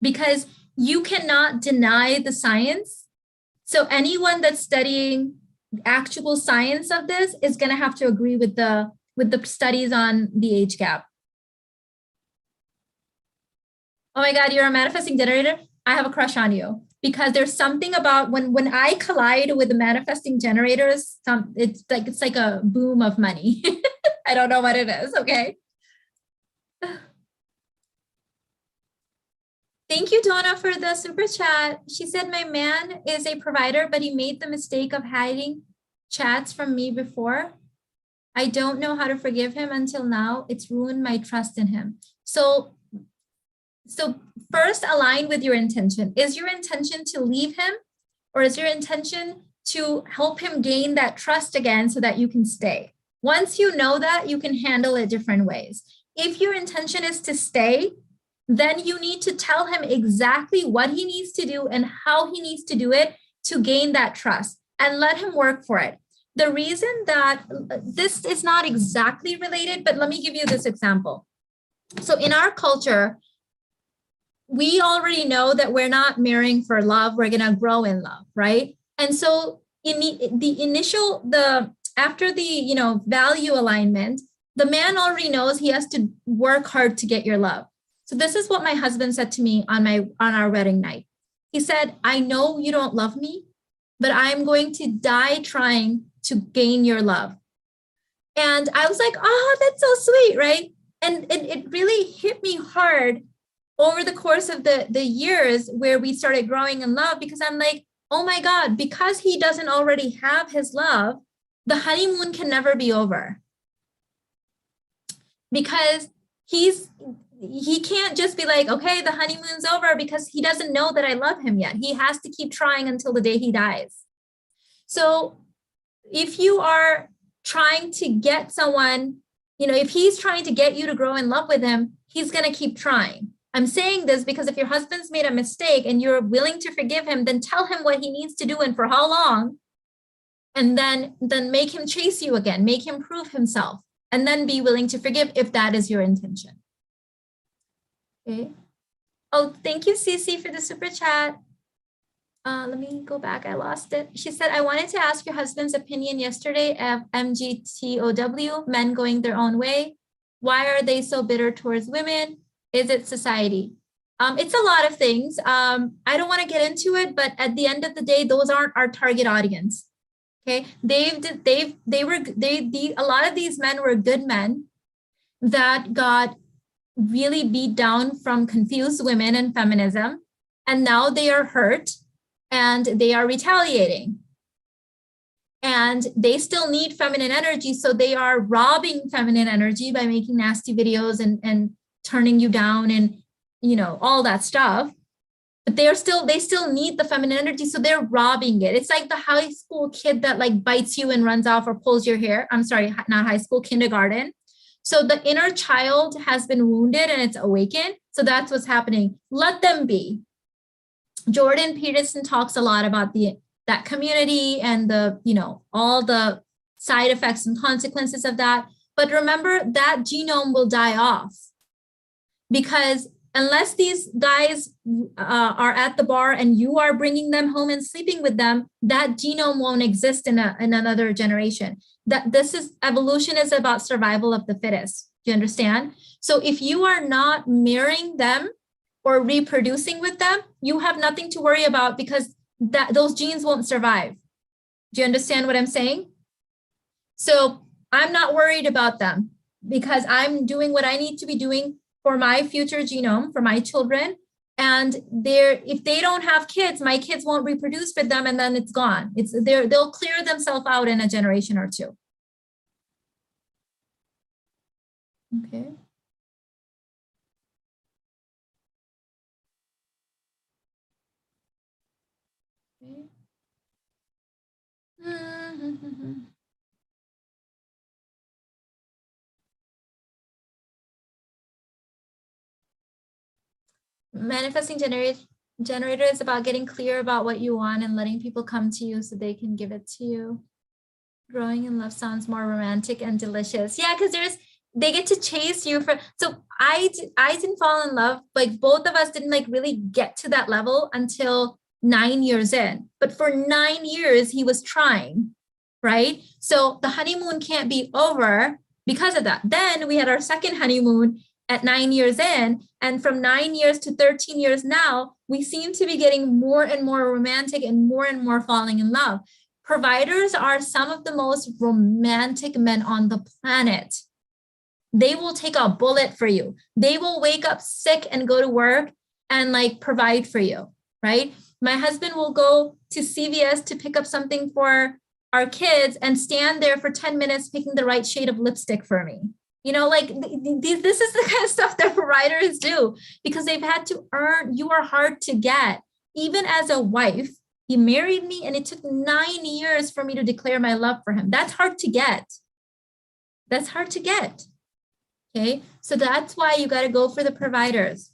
A: because you cannot deny the science. So anyone that's studying actual science of this is going to have to agree with the studies on the age gap. Oh my God, you're a manifesting generator. I have a crush on you because there's something about when I collide with the manifesting generators, it's like a boom of money. I don't know what it is. Okay. Thank you, Donna, for the super chat. She said, my man is a provider, but he made the mistake of hiding chats from me before. I don't know how to forgive him until now. It's ruined my trust in him. So first align with your intention. Is your intention to leave him or is your intention to help him gain that trust again so that you can stay? Once you know that, you can handle it different ways. If your intention is to stay, then you need to tell him exactly what he needs to do and how he needs to do it to gain that trust and let him work for it. The reason that this is not exactly related, but let me give you this example. So in our culture, we already know that we're not marrying for love, we're going to grow in love, right? And so in after the value alignment, the man already knows he has to work hard to get your love. So this is what my husband said to me on our wedding night. He said, I know you don't love me, but I'm going to die trying to gain your love. And I was like, oh, that's so sweet, right? And it really hit me hard over the course of the years where we started growing in love, because I'm like, oh my God, because he doesn't already have his love, the honeymoon can never be over. Because he can't just be like, okay, the honeymoon's over, because he doesn't know that I love him yet. He has to keep trying until the day he dies. So if you are trying to get someone, if he's trying to get you to grow in love with him, he's going to keep trying. I'm saying this because if your husband's made a mistake and you're willing to forgive him, then tell him what he needs to do and for how long, and then make him chase you again, make him prove himself, and then be willing to forgive if that is your intention. Okay. Oh, thank you, Cece, for the super chat. Let me go back. I lost it. She said, I wanted to ask your husband's opinion yesterday of MGTOW, men going their own way. Why are they so bitter towards women? Is it society? It's a lot of things. I don't want to get into it, but at the end of the day, those aren't our target audience. Okay. A lot of these men were good men that got really beat down from confused women and feminism. And now they are hurt and they are retaliating. And they still need feminine energy. So they are robbing feminine energy by making nasty videos and turning you down and, all that stuff. But they still need the feminine energy. So they're robbing it. It's like the high school kid that like bites you and runs off or pulls your hair. I'm sorry, not high school, kindergarten. So the inner child has been wounded and it's awakened. So that's what's happening. Let them be. Jordan Peterson talks a lot about that community and all the side effects and consequences of that. But remember, that genome will die off, because unless these guys are at the bar and you are bringing them home and sleeping with them, that genome won't exist in another generation. Evolution is about survival of the fittest. Do you understand? So if you are not marrying them or reproducing with them, you have nothing to worry about, because those genes won't survive. Do you understand what I'm saying? So I'm not worried about them, because I'm doing what I need to be doing for my future genome, for my children. And if they don't have kids, my kids won't reproduce with them, and then it's gone. They'll clear themselves out in a generation or two. Okay. Manifesting generator is about getting clear about what you want and letting people come to you so they can give it to you. Growing in love sounds more romantic and delicious. Yeah, because they get to chase you for, so I didn't fall in love, like both of us didn't like really get to that level until 9 years in. But for 9 years, he was trying, right? So the honeymoon can't be over because of that. Then we had our second honeymoon at 9 years in, and from 9 years to 13 years now, we seem to be getting more and more romantic and more falling in love. Providers are some of the most romantic men on the planet. They will take a bullet for you. They will wake up sick and go to work and like provide for you, right? My husband will go to CVS to pick up something for our kids and stand there for 10 minutes picking the right shade of lipstick for me. You know, like this is the kind of stuff that providers do because they've had to earn. You are hard to get. Even as a wife, he married me and it took 9 years for me to declare my love for him. That's hard to get. That's hard to get. Okay, so that's why you got to go for the providers.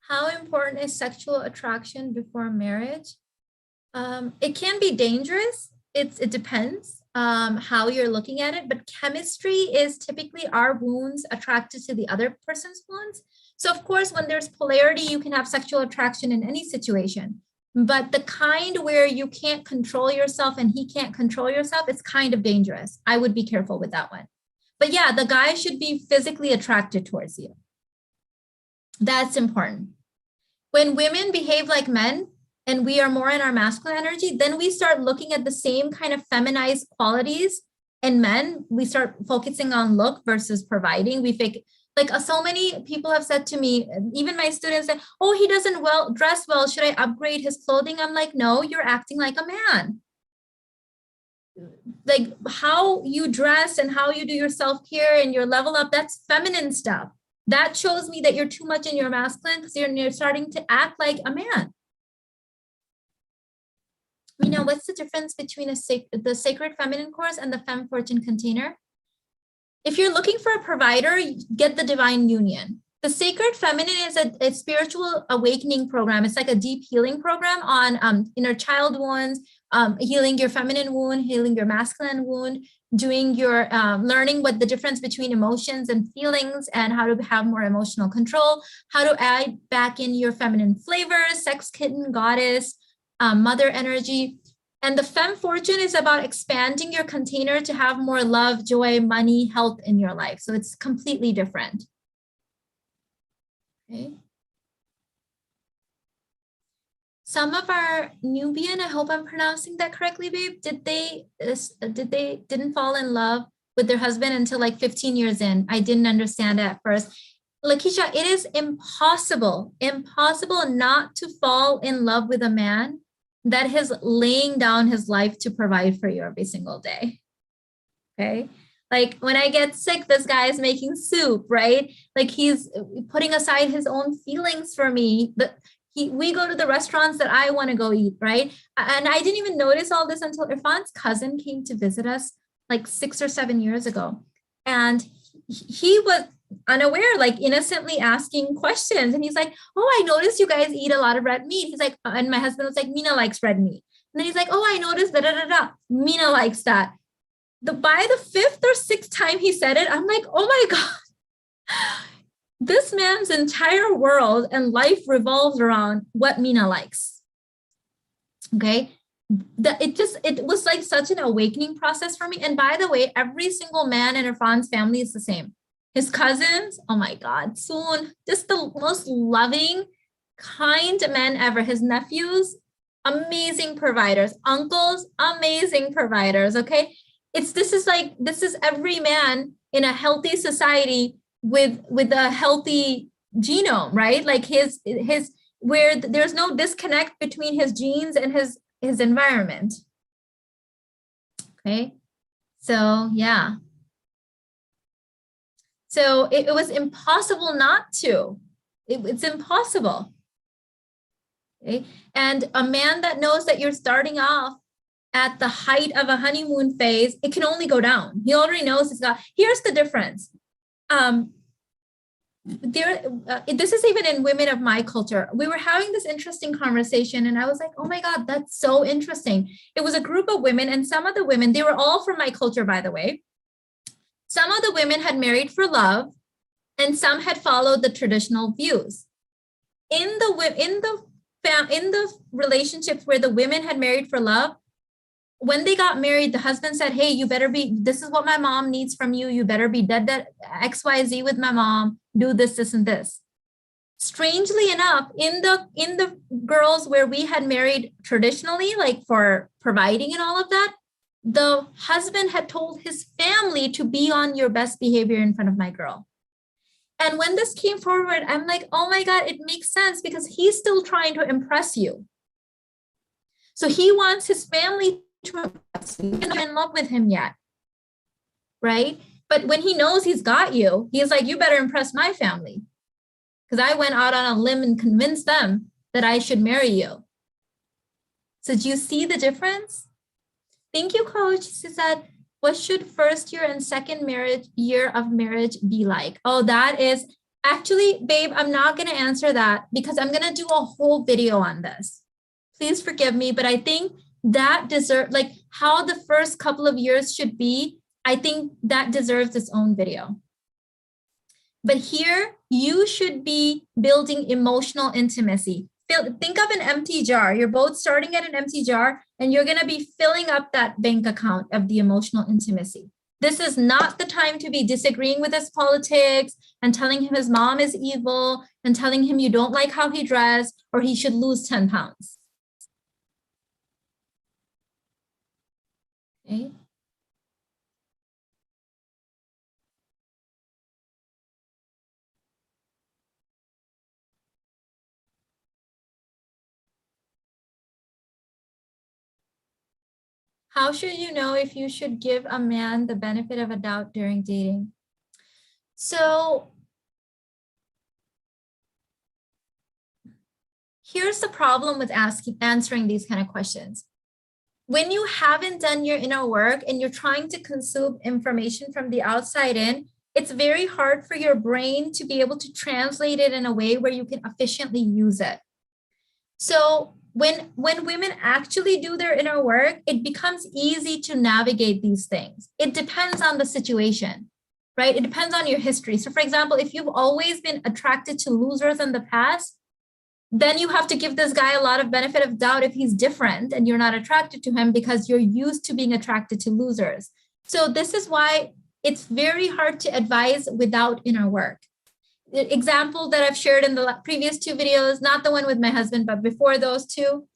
A: How important is sexual attraction before marriage? It can be dangerous. It depends how you're looking at it, but chemistry is typically our wounds attracted to the other person's wounds. So of course, when there's polarity, you can have sexual attraction in any situation, but the kind where you can't control yourself and he can't control yourself, it's kind of dangerous. I would be careful with that one. But yeah, the guy should be physically attracted towards you. That's important. When women behave like men, and we are more in our masculine energy, then we start looking at the same kind of feminized qualities in men. We start focusing on look versus providing. We think, like so many people have said to me, even my students say, oh, he doesn't dress well. Should I upgrade his clothing? I'm like, no, you're acting like a man. Like how you dress and how you do your self-care and your level up, that's feminine stuff. That shows me that you're too much in your masculine because you're starting to act like a man. You know, what's the difference between the Sacred Feminine course and the Femme Fortune container? If you're looking for a provider, get the Divine Union. The Sacred Feminine is a spiritual awakening program. It's like a deep healing program on inner child wounds, healing your feminine wound, healing your masculine wound, doing your learning what the difference between emotions and feelings and how to have more emotional control, how to add back in your feminine flavors, sex kitten, goddess, mother energy. And the Femme Fortune is about expanding your container to have more love, joy, money, health in your life. So it's completely different. Okay. Some of our Nubian, I hope I'm pronouncing that correctly, babe, didn't fall in love with their husband until like 15 years in. I didn't understand it at first. Lakeisha, it is impossible not to fall in love with a man that is laying down his life to provide for you every single day. Okay. Like when I get sick, this guy is making soup, right? Like he's putting aside his own feelings for me. We go to the restaurants that I want to go eat, right? And I didn't even notice all this until Irfan's cousin came to visit us like 6 or 7 years ago. And he was unaware, like innocently asking questions. And he's like, oh, I noticed you guys eat a lot of red meat. He's like, and my husband was like, Mina likes red meat. And then he's like, oh, I noticed that, Mina likes that. By the 5th or 6th time he said it, I'm like, oh my God, this man's entire world and life revolves around what Mina likes. Okay. It was like such an awakening process for me. And by the way, every single man in Irfan's family is the same. His cousins, oh my God, soon, just the most loving, kind men ever. His nephews, amazing providers. Uncles, amazing providers. Okay. This is every man in a healthy society with a healthy genome, right? Like his where there's no disconnect between his genes and his environment. Okay. So yeah. So it was impossible not to. It's impossible. Okay. And a man that knows that you're starting off at the height of a honeymoon phase, it can only go down. He already knows he's got, here's the difference. This is even in women of my culture. We were having this interesting conversation and I was like, oh my God, that's so interesting. It was a group of women and some of the women, they were all from my culture, by the way. Some of the women had married for love and some had followed the traditional views. In the relationships where the women had married for love, when they got married, the husband said, hey, you better be, this is what my mom needs from you. You better be dead XYZ with my mom, do this, and this. Strangely enough, in the girls where we had married traditionally, like for providing and all of that, the husband had told his family to be on your best behavior in front of my girl. And when this came forward, I'm like, oh my God, it makes sense because he's still trying to impress you. So he wants his family to impress you. You're not in love with him yet, right? But when he knows he's got you, he's like, you better impress my family because I went out on a limb and convinced them that I should marry you. So do you see the difference? Thank you, Coach. She said, what should first year and second year of marriage be like? Oh, that is actually, babe, I'm not going to answer that because I'm going to do a whole video on this. Please forgive me, but I think that deserves, like how the first couple of years should be, I think that deserves its own video. But here, you should be building emotional intimacy. Think of an empty jar. You're both starting at an empty jar, and you're going to be filling up that bank account of the emotional intimacy. This is not the time to be disagreeing with his politics and telling him his mom is evil and telling him you don't like how he dressed or he should lose 10 pounds. Okay. How should you know if you should give a man the benefit of a doubt during dating? So here's the problem with answering these kind of questions. When you haven't done your inner work and you're trying to consume information from the outside in, it's very hard for your brain to be able to translate it in a way where you can efficiently use it. So when women actually do their inner work, it becomes easy to navigate these things. It depends on the situation, right? It depends on your history. So for example, if you've always been attracted to losers in the past, then you have to give this guy a lot of benefit of doubt if he's different and you're not attracted to him because you're used to being attracted to losers. So this is why it's very hard to advise without inner work. The example that I've shared in the previous two videos, not the one with my husband, but before those two,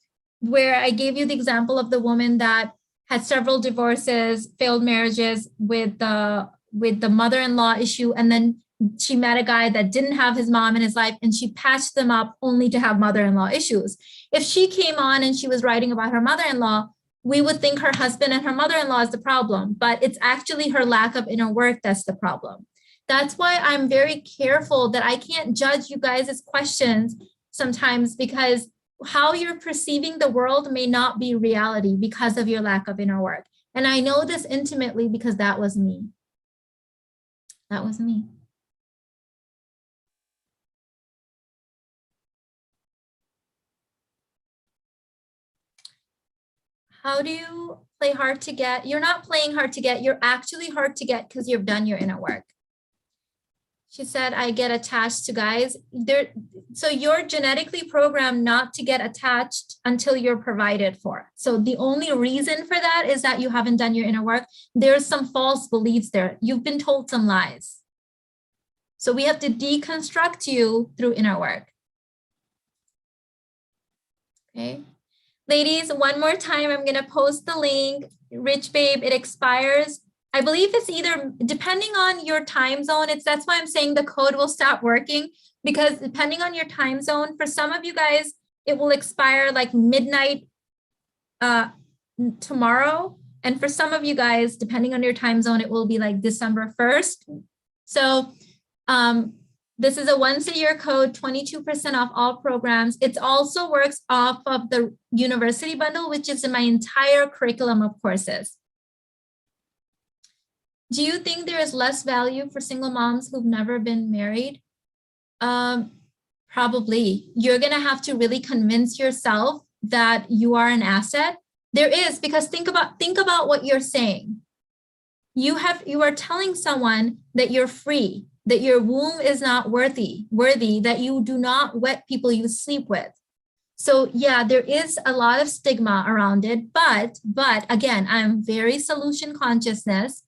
A: where I gave you the example of the woman that had several divorces, failed marriages with the mother-in-law issue, and then she met a guy that didn't have his mom in his life and she patched them up only to have mother-in-law issues. If she came on and she was writing about her mother-in-law, we would think her husband and her mother-in-law is the problem, but it's actually her lack of inner work that's the problem. That's why I'm very careful that I can't judge you guys' questions sometimes because how you're perceiving the world may not be reality because of your lack of inner work. And I know this intimately because that was me. That was me. How do you play hard to get? You're not playing hard to get. You're actually hard to get because you've done your inner work. She said, I get attached to guys. So you're genetically programmed not to get attached until you're provided for. So the only reason for that is that you haven't done your inner work. There's some false beliefs there. You've been told some lies. So we have to deconstruct you through inner work. Okay. Ladies, one more time, I'm going to post the link. Rich Babe, it expires. I believe it's either, depending on your time zone, that's why I'm saying the code will stop working because depending on your time zone, for some of you guys, it will expire like midnight tomorrow. And for some of you guys, depending on your time zone, it will be like December 1st. So This is a once-a-year code, 22% off all programs. It also works off of the university bundle, which is in my entire curriculum of courses. Do you think there is less value for single moms who've never been married? Probably. You're going to have to really convince yourself that you are an asset. There is, because think about what you're saying. You are telling someone that you're free, that your womb is not worthy, that you do not wet people you sleep with. So yeah, there is a lot of stigma around it, but again, I'm very solution consciousness.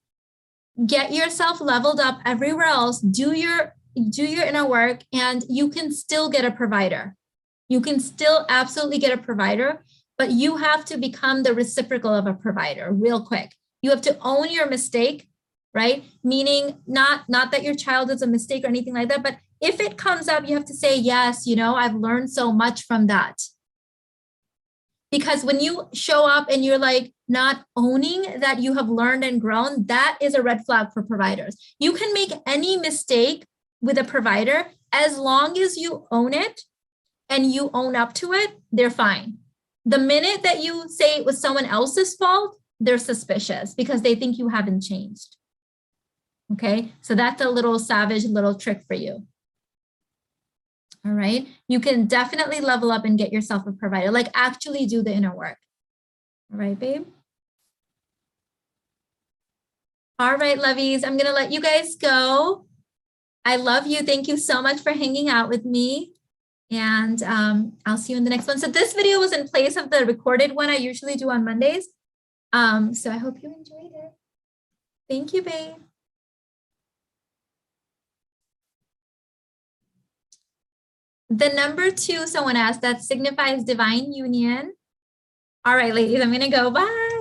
A: Get yourself leveled up everywhere else, do your inner work, and you can still get a provider. You can still absolutely get a provider, but you have to become the reciprocal of a provider real quick. You have to own your mistake, right? Meaning not that your child is a mistake or anything like that, but if it comes up, you have to say, yes, I've learned so much from that. Because when you show up and you're like not owning that you have learned and grown, that is a red flag for providers. You can make any mistake with a provider as long as you own it and you own up to it, they're fine. The minute that you say it was someone else's fault, they're suspicious because they think you haven't changed. Okay, so that's a little savage little trick for you. All right, you can definitely level up and get yourself a provider, like actually do the inner work. All right, babe. All right, lovies, I'm gonna let you guys go. I love you. Thank you so much for hanging out with me. And I'll see you in the next one. So this video was in place of the recorded one I usually do on Mondays. So I hope you enjoyed it. Thank you, babe. The number 2, someone asked, that signifies divine union. All right, ladies, I'm going to go. Bye.